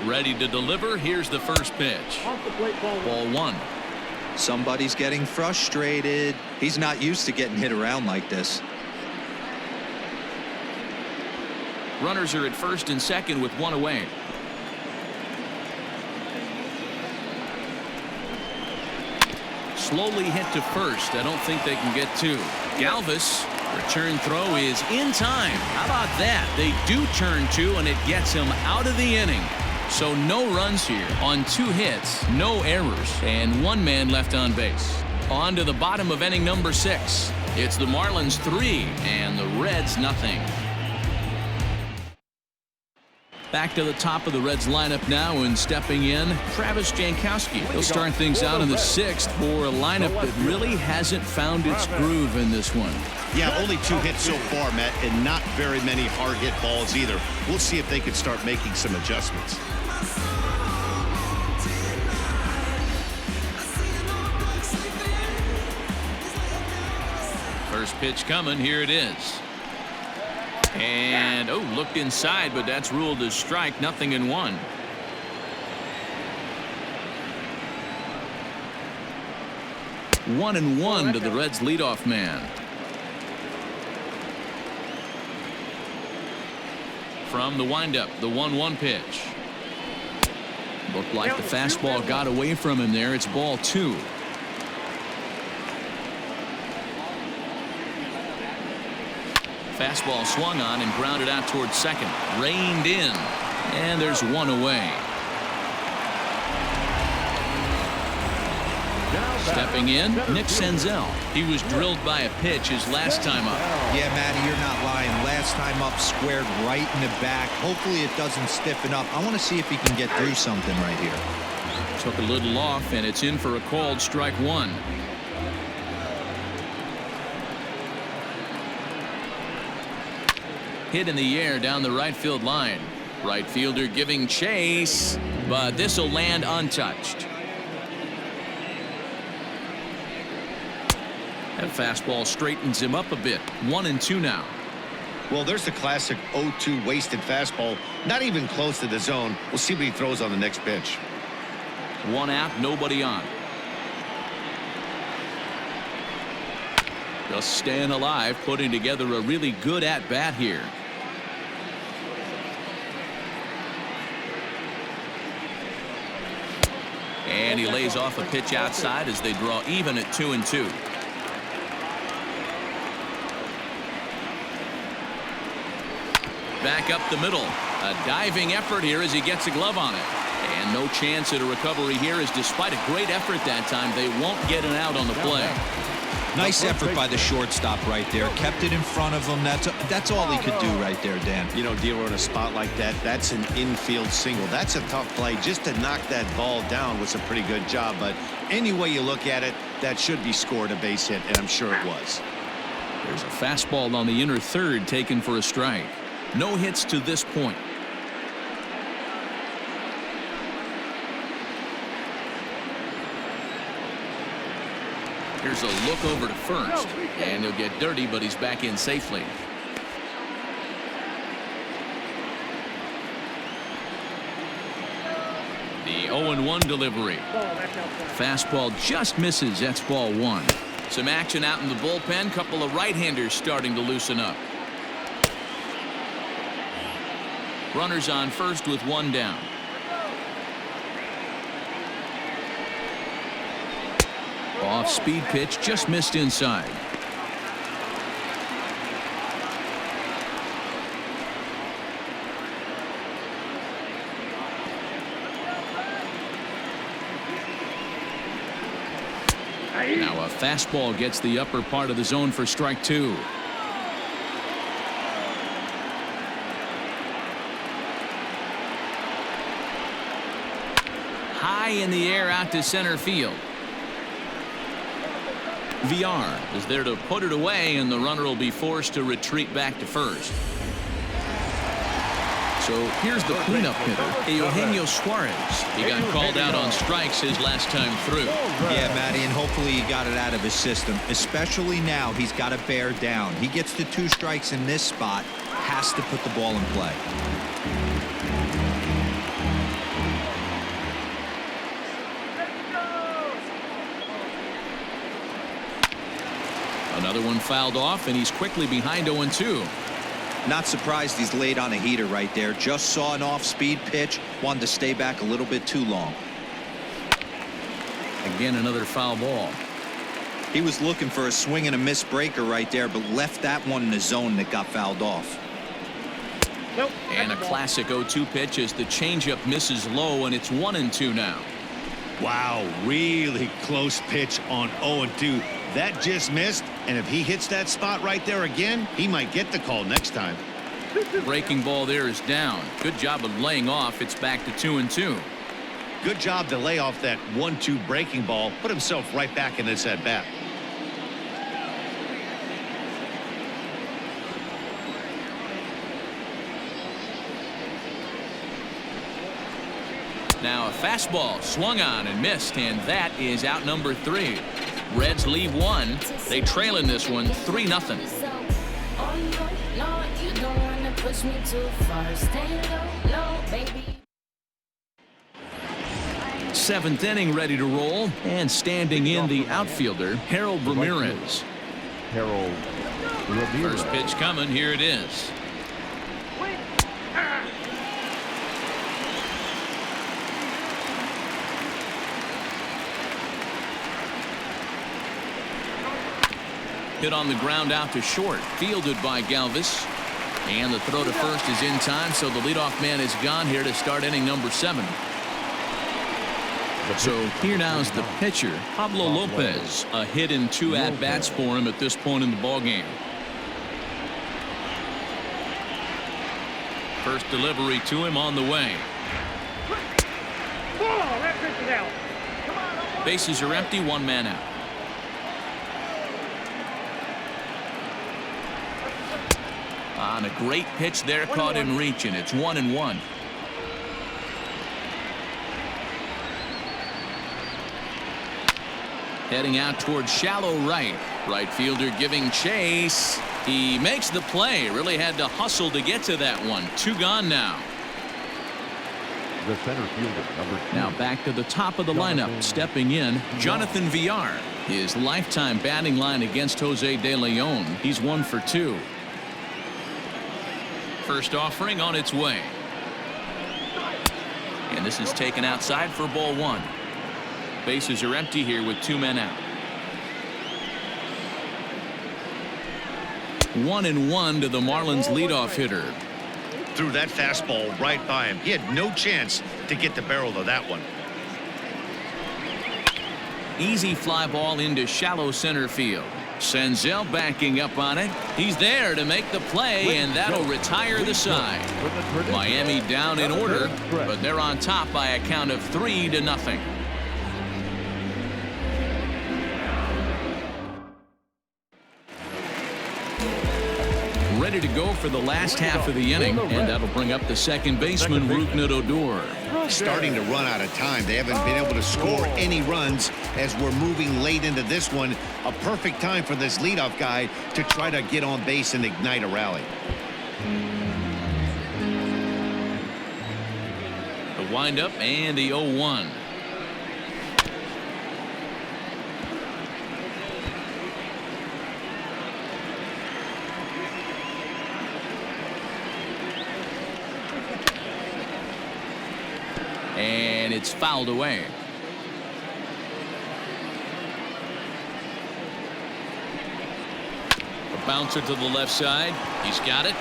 Ready to deliver. Here's the first pitch. Off the plate, Ball 1. Somebody's getting frustrated. He's not used to getting hit around like this. Runners are at first and second with 1 away. Slowly hit to first. I don't think they can get 2. Galvis, return throw is in time. How about that? They do turn 2, and it gets him out of the inning. So no runs here on 2 hits, no errors, and 1 man left on base. On to the bottom of inning number 6. It's the Marlins 3 and the Reds nothing. Back to the top of the Reds lineup now, and stepping in, Travis Jankowski. He'll start things out in the 6th for a lineup that really hasn't found its groove in this one. Yeah, only 2 hits so far, Matt, and not very many hard hit balls either. We'll see if they can start making some adjustments. First pitch coming. Here it is. And looked inside, but that's ruled as strike. 0-1. One and one to the Reds leadoff man. From the windup, the 1-1 pitch. Looked like the fastball got away from him there. It's ball 2. Fastball swung on and grounded out towards second. Reined in, and there's 1 away. Stepping in, Nick Senzel. He was drilled by a pitch his last time up. Yeah, Matty, you're not lying. Last time up, squared right in the back. Hopefully it doesn't stiffen up. I want to see if he can get through something right here. Took a little off, and it's in for a called strike 1. Hit in the air down the right field line. Right fielder giving chase, but this will land untouched. That fastball straightens him up a bit. 1-2 now. Well, there's the classic 0-2 wasted fastball. Not even close to the zone. We'll see what he throws on the next pitch. 1 out, nobody on. Just staying alive, putting together a really good at-bat here. And he lays off a pitch outside as they draw even at 2-2. Back up the middle. A diving effort here as he gets a glove on it. And no chance at a recovery here, as despite a great effort that time, they won't get an out on the play. Nice effort by the shortstop right there. Kept it in front of him. That's all he could do right there, Dan. You know, dealer in a spot like that, that's an infield single. That's a tough play. Just to knock that ball down was a pretty good job. But any way you look at it, that should be scored a base hit, and I'm sure it was. There's a fastball on the inner third taken for a strike. No hits to this point. Here's a look over to first, and he'll get dirty, but he's back in safely. The 0-1 delivery. Fastball just misses. That's ball one. Some action out in the bullpen. Couple of right-handers starting to loosen up. Runners on first with one down. Off-speed pitch just missed inside. Now a fastball gets the upper part of the zone for strike two. High in the air out to center field. VR is there to put it away, and the runner will be forced to retreat back to first. So here's the cleanup hitter, Eugenio Suarez. He got called out on strikes his last time through. Yeah, Matty, and hopefully he got it out of his system. Especially now, he's got to bear down. He gets to 2 strikes in this spot, has to put the ball in play. Another one fouled off, and he's quickly behind 0-2. Not surprised he's laid on a heater right there. Just saw an off-speed pitch, wanted to stay back a little bit too long. Again, another foul ball. He was looking for a swing and a miss breaker right there, but left that one in the zone that got fouled off. Nope. And a classic 0-2 pitch as the changeup misses low, and it's 1-2 now. Wow, really close pitch on 0-2. That just missed, and if he hits that spot right there again, he might get the call next time. Breaking ball there is down. Good job of laying off. It's back to 2-2. Good job to lay off that 1-2 breaking ball, put himself right back in this at bat. Now a fastball swung on and missed, and that is out number 3. Reds leave one. They trail in this one 3-0. Seventh inning ready to roll, and standing in the outfielder Harold Ramirez. Harold Ramirez. First pitch coming. Here it is. Hit on the ground out to short, fielded by Galvis, and the throw to first is in time, so the leadoff man is gone here to start inning number 7. So here now is the pitcher, Pablo Lopez. A hit in 2 at-bats for him at this point in the ballgame. First delivery to him on the way. Whoa, that pitch is out. Bases are empty, 1 man out. On a great pitch there, caught him reaching. It's 1-1. Heading out towards shallow right. Right fielder giving chase. He makes the play. Really had to hustle to get to that one. 2 gone now. The center fielder, number 2. Now back to the top of the lineup. Stepping in, Jonathan Villar. His lifetime batting line against Jose De Leon. He's 1 for 2. First offering on its way. And this is taken outside for ball 1. Bases are empty here with 2 men out. 1-1 to the Marlins leadoff hitter. Threw that fastball right by him. He had no chance to get the barrel of that one. Easy fly ball into shallow center field. Senzel backing up on it. He's there to make the play, and that'll retire the side. Miami down in order, but they're on top by a count of 3-0. ready to go for the last half of the inning, and that'll bring up the second baseman, Rougned Odor. Starting to run out of time. They haven't been able to score any runs as we're moving late into this one. A perfect time for this leadoff guy to try to get on base and ignite a rally. The windup and the 0-1. And it's fouled away. A bouncer to the left side. He's got it.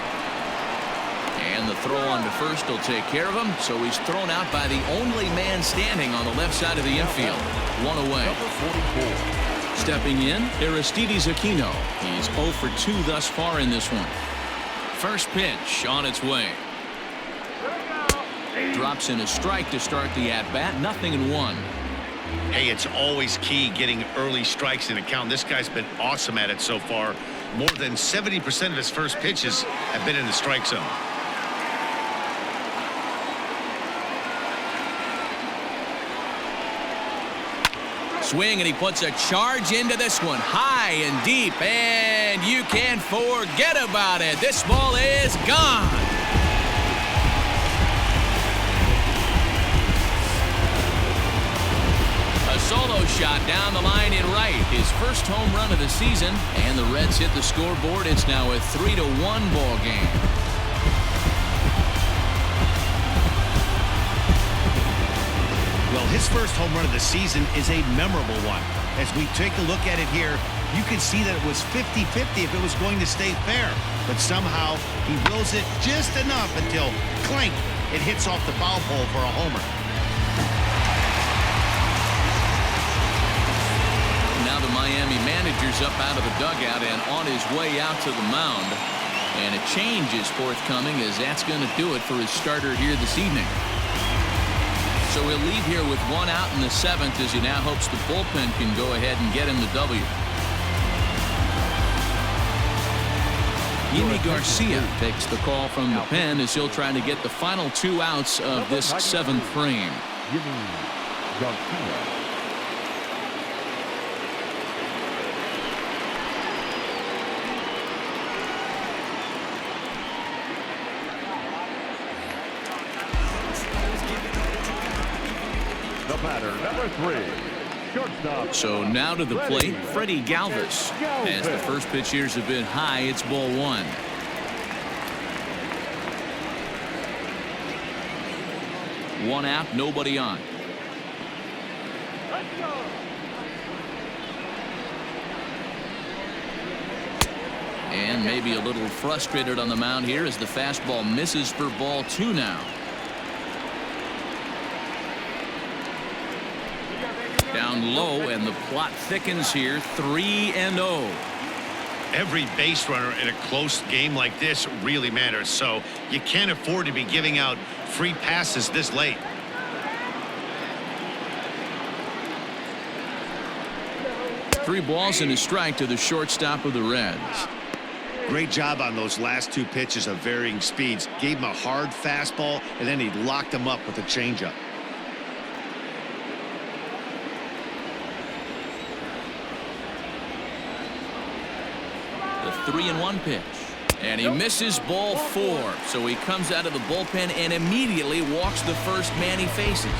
And the throw on to first will take care of him. So he's thrown out by the only man standing on the left side of the infield. One away. Stepping in, Aristides Aquino. He's 0 for 2 thus far in this one. First pitch on its way. Drops in a strike to start the at-bat. 0-1. Hey, it's always key getting early strikes in a count. This guy's been awesome at it so far. More than 70% of his first pitches have been in the strike zone. Swing, and he puts a charge into this one. High and deep, and you can't forget about it. This ball is gone. A solo shot down the line in right. His first home run of the season, and the Reds hit the scoreboard. It's now a 3-1 ball game. Well, his first home run of the season is a memorable one. As we take a look at it here, you can see that it was 50-50 if it was going to stay fair. But somehow he wills it just enough until, clank, it hits off the foul pole for a homer. Now the Miami manager's up out of the dugout and on his way out to the mound. And a change is forthcoming, as that's going to do it for his starter here this evening. So he'll leave here with 1 out in the 7th as he now hopes the bullpen can go ahead and get him the W. Yimi Garcia takes the call from the pen as he'll try to get the final 2 outs of this 7th frame. Yimi Garcia. The batter, number 3, shortstop. So now to the plate, Freddie Galvis. As the first pitch here's a bit high, it's ball 1. One out, nobody on. And maybe a little frustrated on the mound here as the fastball misses for ball 2 now. Down low, and the plot thickens here. 3-0. Every base runner in a close game like this really matters, so you can't afford to be giving out free passes this late. Three balls and a strike to the shortstop of the Reds. Great job on those last 2 pitches of varying speeds. Gave him a hard fastball, and then he locked him up with a changeup. The 3-1 pitch. And he misses ball 4. So he comes out of the bullpen and immediately walks the first man he faces.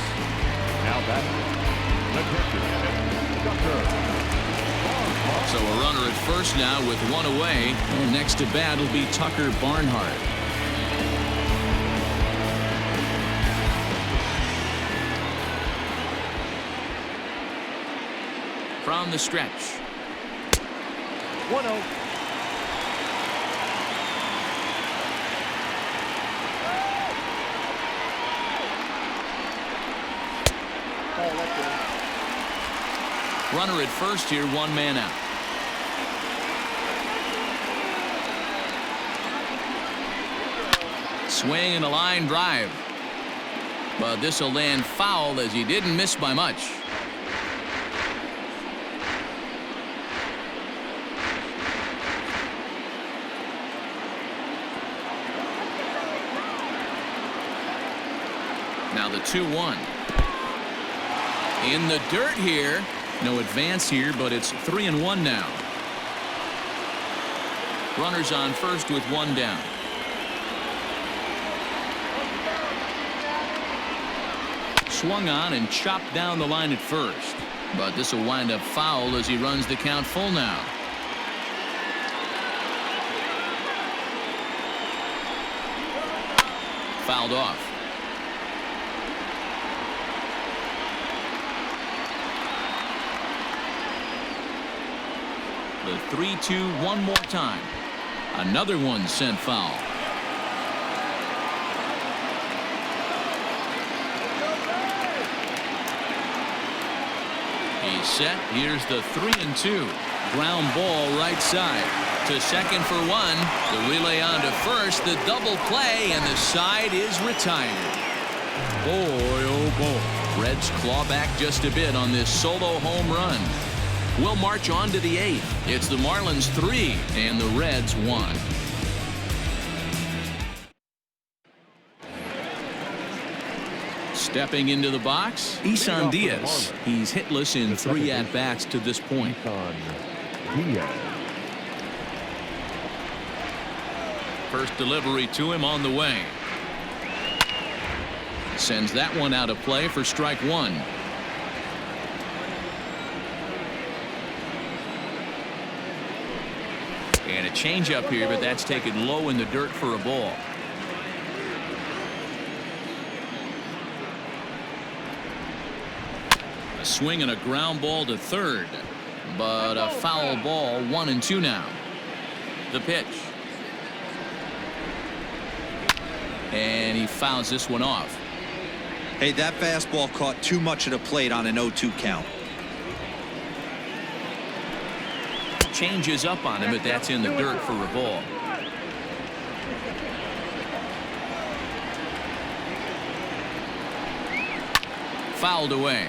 Now back. The catcher, So a runner at first now with 1 away. And next to bat will be Tucker Barnhart. From the stretch. 1-0. Runner at first here, 1 man out. Swing and a line drive. But this will land foul as he didn't miss by much. Now the 2-1. In the dirt here. No advance here, but it's 3-1 now. Runners on first with one down. Swung on and chopped down the line at first. But this will wind up foul as he runs the count full now. Fouled off. The 3-2 one more time. Another one sent foul. He's set. Here's the 3-2. Ground ball right side. To second for one. The relay on to first. The double play, and the side is retired. Boy, oh boy. Reds claw back just a bit on this solo home run. We'll march on to the 8th. It's the Marlins 3 and the Reds 1. Stepping into the box, Isan Diaz. He's hitless in 3 at-bats to this point. First delivery to him on the way. Sends that one out of play for strike one. And a changeup here, but that's taken low in the dirt for a ball. A swing and a ground ball to third, but a foul ball. 1-2 now. The pitch. And he fouls this one off. Hey, that fastball caught too much of the plate on an 0-2 count. Changes up on him, but that's in the dirt for a ball. Fouled away.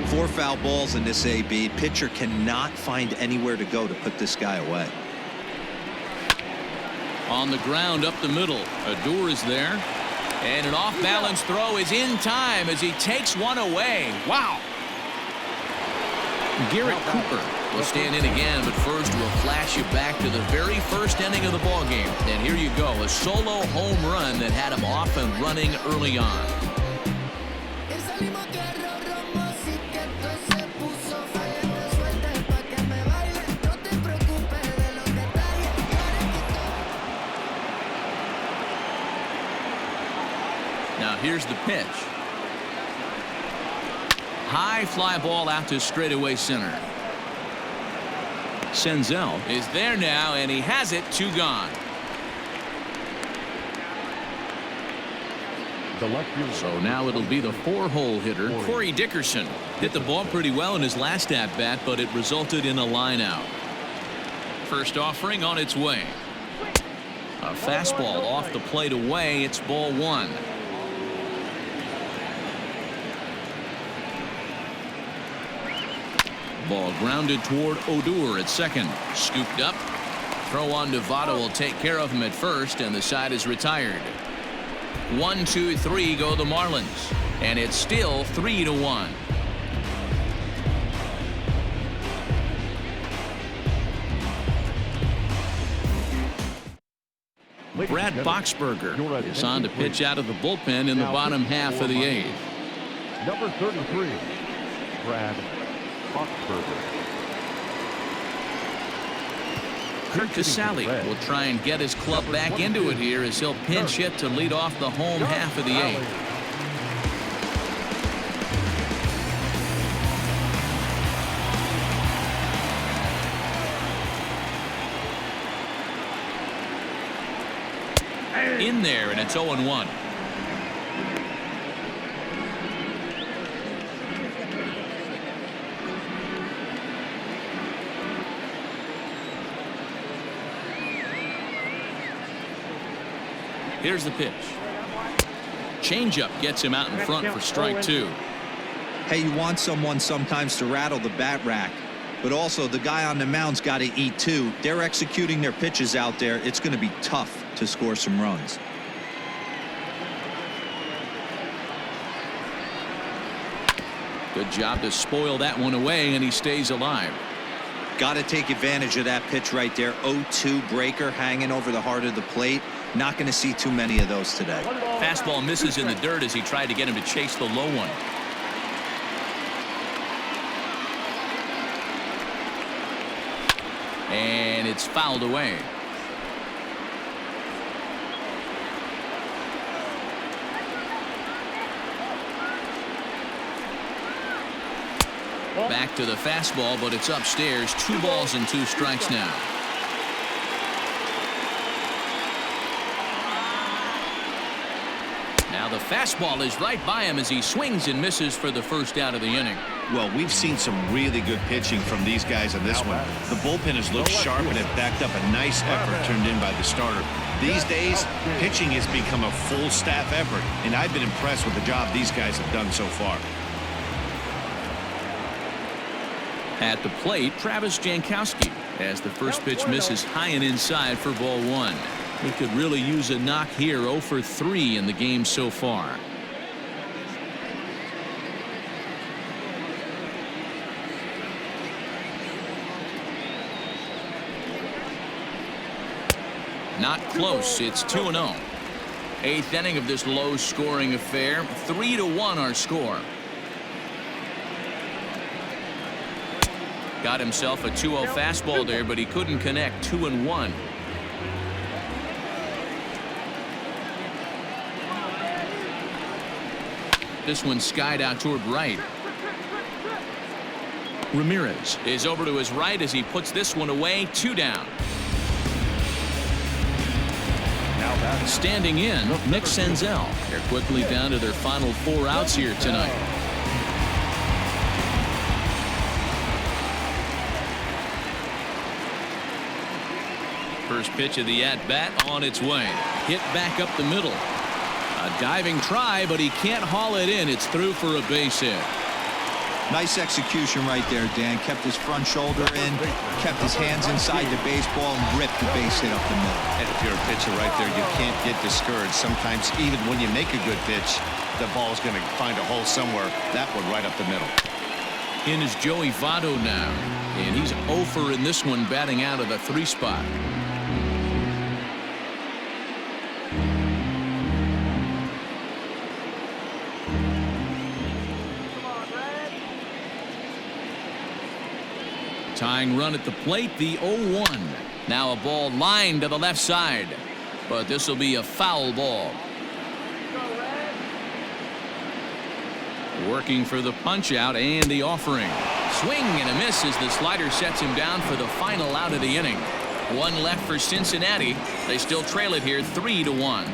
4 foul balls in this AB. Pitcher cannot find anywhere to go to put this guy away. On the ground up the middle. Odor is there. And an off-balance throw is in time as he takes one away. Wow. Garrett Cooper will stand in again, but first we'll flash you back to the very first inning of the ball game. And here you go, a solo home run that had him off and running early on. Now here's the pitch. High fly ball out to straightaway center. Senzel is there now, and he has it. 2 gone. So now it'll be the 4-hole hitter, Corey Dickerson. Hit the ball pretty well in his last at-bat, but it resulted in a line out. First offering on its way. A fastball off the plate away. It's ball 1. Ball grounded toward Odor at second. Scooped up. Throw on to Votto will take care of him at first, and the side is retired. 1, 2, 3 go the Marlins, and it's still 3-1. Brad Boxberger is on to pitch out of the bullpen in the bottom half of the 8th. Number 33, Brad Boxberger. Kurt Casale will try and get his club back into it here as he'll pinch hit to lead off the home half of the 8th. In there, and it's 0-1. Here's the pitch. Changeup gets him out in front for strike 2. Hey, you want someone sometimes to rattle the bat rack, but also the guy on the mound's got to eat too. They're executing their pitches out there. It's going to be tough to score some runs. Good job to spoil that one away, and he stays alive. Got to take advantage of that pitch right there. 0-2 breaker hanging over the heart of the plate. Not going to see too many of those today. Fastball misses in the dirt as he tried to get him to chase the low one. And it's fouled away. Back to the fastball, but it's upstairs. 2 balls and 2 strikes now. Now the fastball is right by him as he swings and misses for the first out of the inning. Well, we've seen some really good pitching from these guys on this one. The bullpen has looked sharp and have backed up a nice effort turned in by the starter. These days, pitching has become a full staff effort, and I've been impressed with the job these guys have done so far. At the plate, Travis Jankowski, as the first pitch misses high and inside for ball 1. He could really use a knock here. 0 for 3 in the game so far. Not close. It's 2-0. 8th inning of this low-scoring affair. 3-1 our score. Got himself a 2-0 fastball there, but he couldn't connect. 2-1. This one skied out toward right. Ramirez is over to his right as he puts this one away. 2 down. Standing in, Nick Senzel. They're quickly down to their final 4 outs here tonight. First pitch of the at-bat on its way. Hit back up the middle. A diving try, but he can't haul it in. It's through for a base hit. Nice execution right there, Dan. Kept his front shoulder in, kept his hands inside the baseball, and ripped the base hit up the middle. And if you're a pitcher right there, you can't get discouraged. Sometimes even when you make a good pitch, the ball's going to find a hole somewhere. That one right up the middle. In is Joey Votto now, and he's 0 for in this one, batting out of the 3 spot. Tying run at the plate, the 0-1. Now a ball lined to the left side, but this will be a foul ball. Working for the punch out and the offering. Swing and a miss as the slider sets him down for the final out of the inning. 1 left for Cincinnati. They still trail it here 3-1.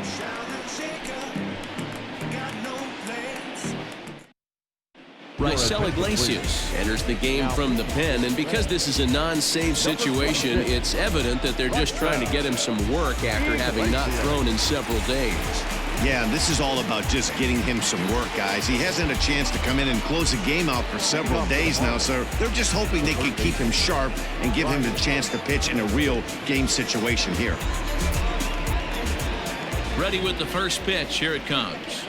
Raisel Iglesias enters the game from the pen, and because this is a non-save situation, it's evident that they're just trying to get him some work after having not thrown in several days. Yeah, and this is all about just getting him some work, guys. He hasn't a chance to come in and close the game out for several days now, so they're just hoping they can keep him sharp and give him the chance to pitch in a real game situation here. Ready with the first pitch. Here it comes.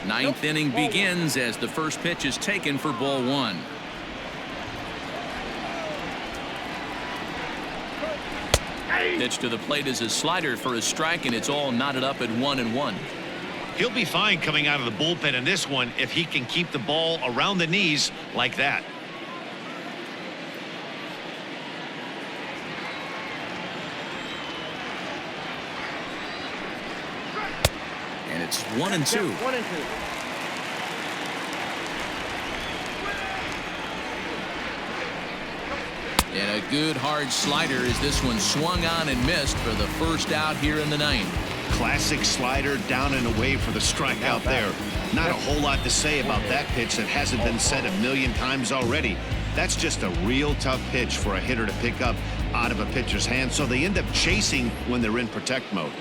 9th inning begins as the first pitch is taken for ball 1. Pitch to the plate is a slider for a strike, and it's all knotted up at 1-1. He'll be fine coming out of the bullpen in this one if he can keep the ball around the knees like that. And it's 1-2. 1-2. And a good hard slider as this one swung on and missed for the first out here in the 9th. Classic slider down and away for the strike out there. Not a whole lot to say about that pitch that hasn't been said a million times already. That's just a real tough pitch for a hitter to pick up out of a pitcher's hand, so they end up chasing when they're in protect mode.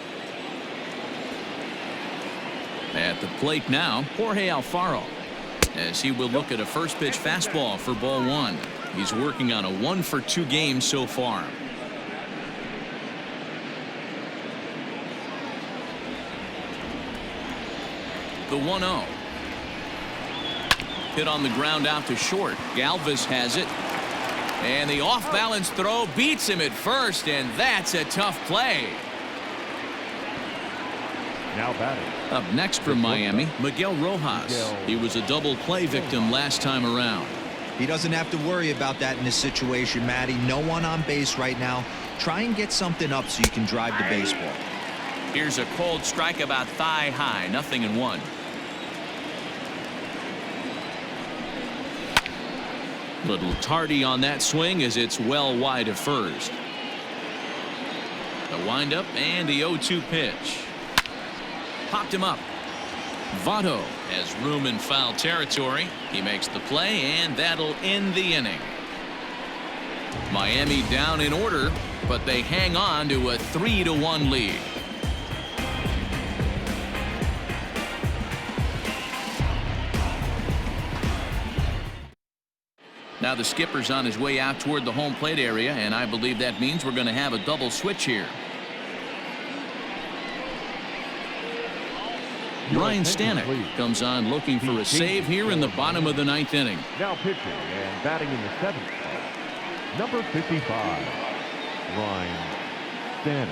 At the plate now, Jorge Alfaro, as he will look at a first pitch fastball for ball 1. He's working on a 1-for-2 game so far. The 1-0. hit on the ground out to short. Galvis has it. And the off-balance throw beats him at first, and that's a tough play. Now batting. Up next for Miami, Miguel Rojas. He was a double play victim last time around. He doesn't have to worry about that in this situation, Matty. No one on base right now. Try and get something up so you can drive the baseball. Here's a cold strike about thigh high. 0-1. Little tardy on that swing as it's well wide of first. The windup and the 0-2 pitch. Popped him up. Votto has room in foul territory. He makes the play, and that'll end the inning. Miami down in order, but they hang on to a 3-1 lead. Now the skipper's on his way out toward the home plate area, and I believe that means we're going to have a double switch here. Ryan Stanek comes on looking for a save here in the bottom of the 9th inning. Now pitching and batting in the 7th spot, number 55, Ryan Stanek.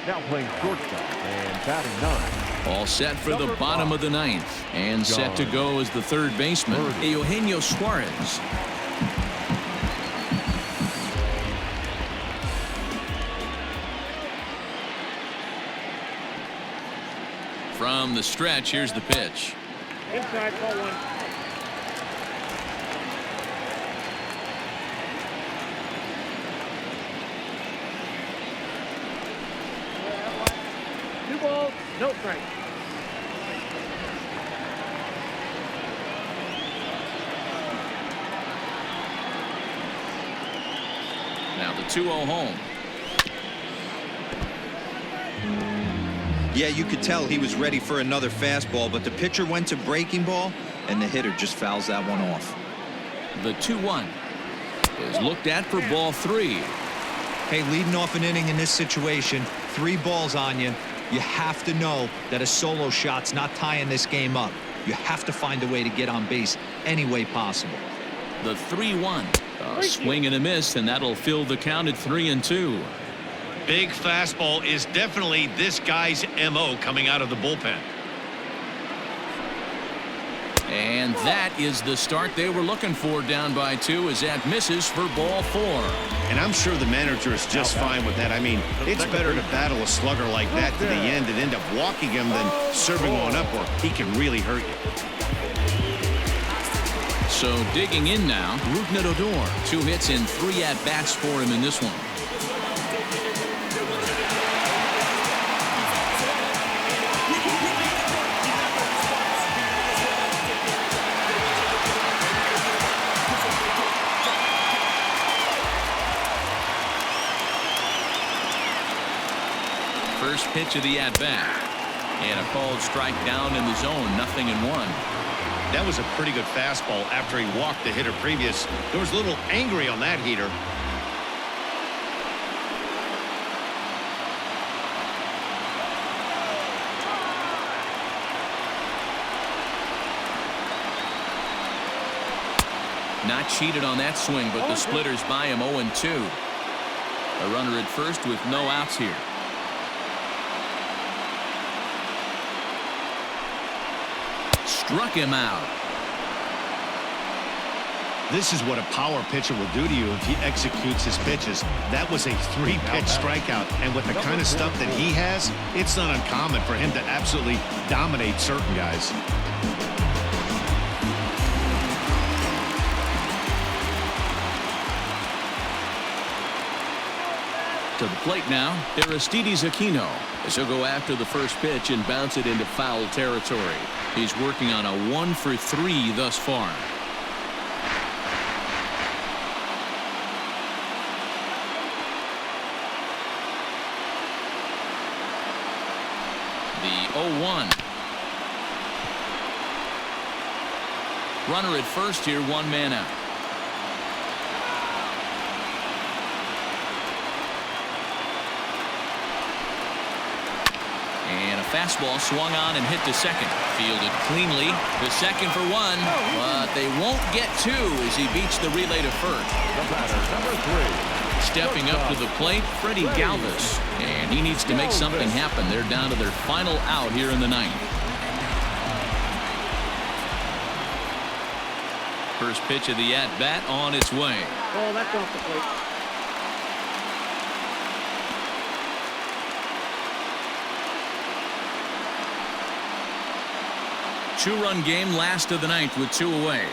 Now playing shortstop and batting 9. All set for the bottom of the 9th, and set to go as the third baseman, Eugenio Suarez. From the stretch, here's the pitch. Inside, ball 1. Two balls, no strike. Now the 2-0 home. Yeah, you could tell he was ready for another fastball, but the pitcher went to breaking ball, and the hitter just fouls that one off. The 2-1 is looked at for ball 3. Hey, leading off an inning in this situation, 3 balls on you. You have to know that a solo shot's not tying this game up. You have to find a way to get on base any way possible. The 3-1. A swing and a miss, and that'll fill the count at 3-2. Big fastball is definitely this guy's MO coming out of the bullpen. And that is the start they were looking for, down by 2, as that misses for ball 4. And I'm sure the manager is just fine with that. I mean, it's better to battle a slugger like that to the end and end up walking him than serving one up where he can really hurt you. So digging in now, Rougned Odor. 2 hits and 3 at-bats for him in this one. First pitch of the at-bat. And a called strike down in the zone. 0-1. That was a pretty good fastball after he walked the hitter previous. There was a little angry on that heater. Not cheated on that swing, but the splitters by him. 0-2. A runner at first with no outs here. Struck him out. This is what a power pitcher will do to you if he executes his pitches. That was a 3-pitch strikeout, and with the kind of stuff that he has, it's not uncommon for him to absolutely dominate certain guys. To the plate now, Aristides Aquino, as he'll go after the first pitch and bounce it into foul territory. He's working on a 1-for-3 thus far. The 0-1. Runner at first here, 1 man out. And a fastball swung on and hit to second. Fielded cleanly. The second for one, but they won't get two as he beats the relay to first. The batter, number 3. Stepping up to the plate, Freddie Galvis. And he needs to make something happen. They're down to their final out here in the ninth. First pitch of the at-bat on its way. Oh, that's off the plate. Two-run game, last of the ninth with 2 away.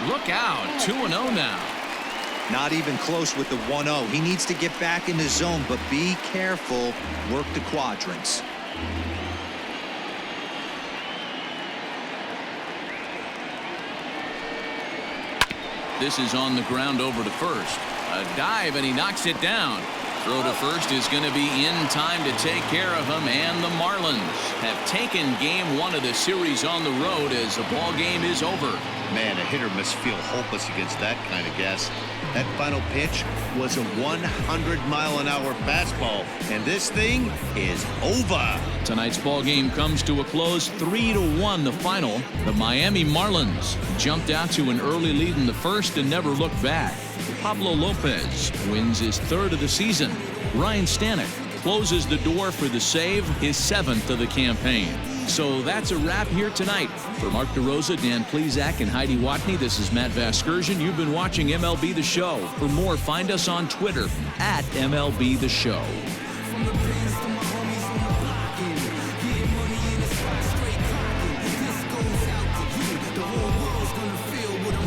Look out, 2-0 now. Not even close with the 1-0. He needs to get back in the zone, but be careful. Work the quadrants. This is on the ground over to first. A dive, and he knocks it down. Throw to first is going to be in time to take care of him, and the Marlins have taken game 1 of the series on the road as the ball game is over. Man, a hitter must feel hopeless against that kind of gas. That final pitch was a 100-mile-an-hour fastball, and this thing is over. Tonight's ball game comes to a close, 3-1 the final. The Miami Marlins jumped out to an early lead in the first and never looked back. Pablo Lopez wins his 3rd of the season. Ryan Stanek closes the door for the save, his 7th of the campaign. So that's a wrap here tonight. For Mark DeRosa, Dan Plesac, and Heidi Watney, this is Matt Vasgersian. You've been watching MLB The Show. For more, find us on Twitter @MLB The Show.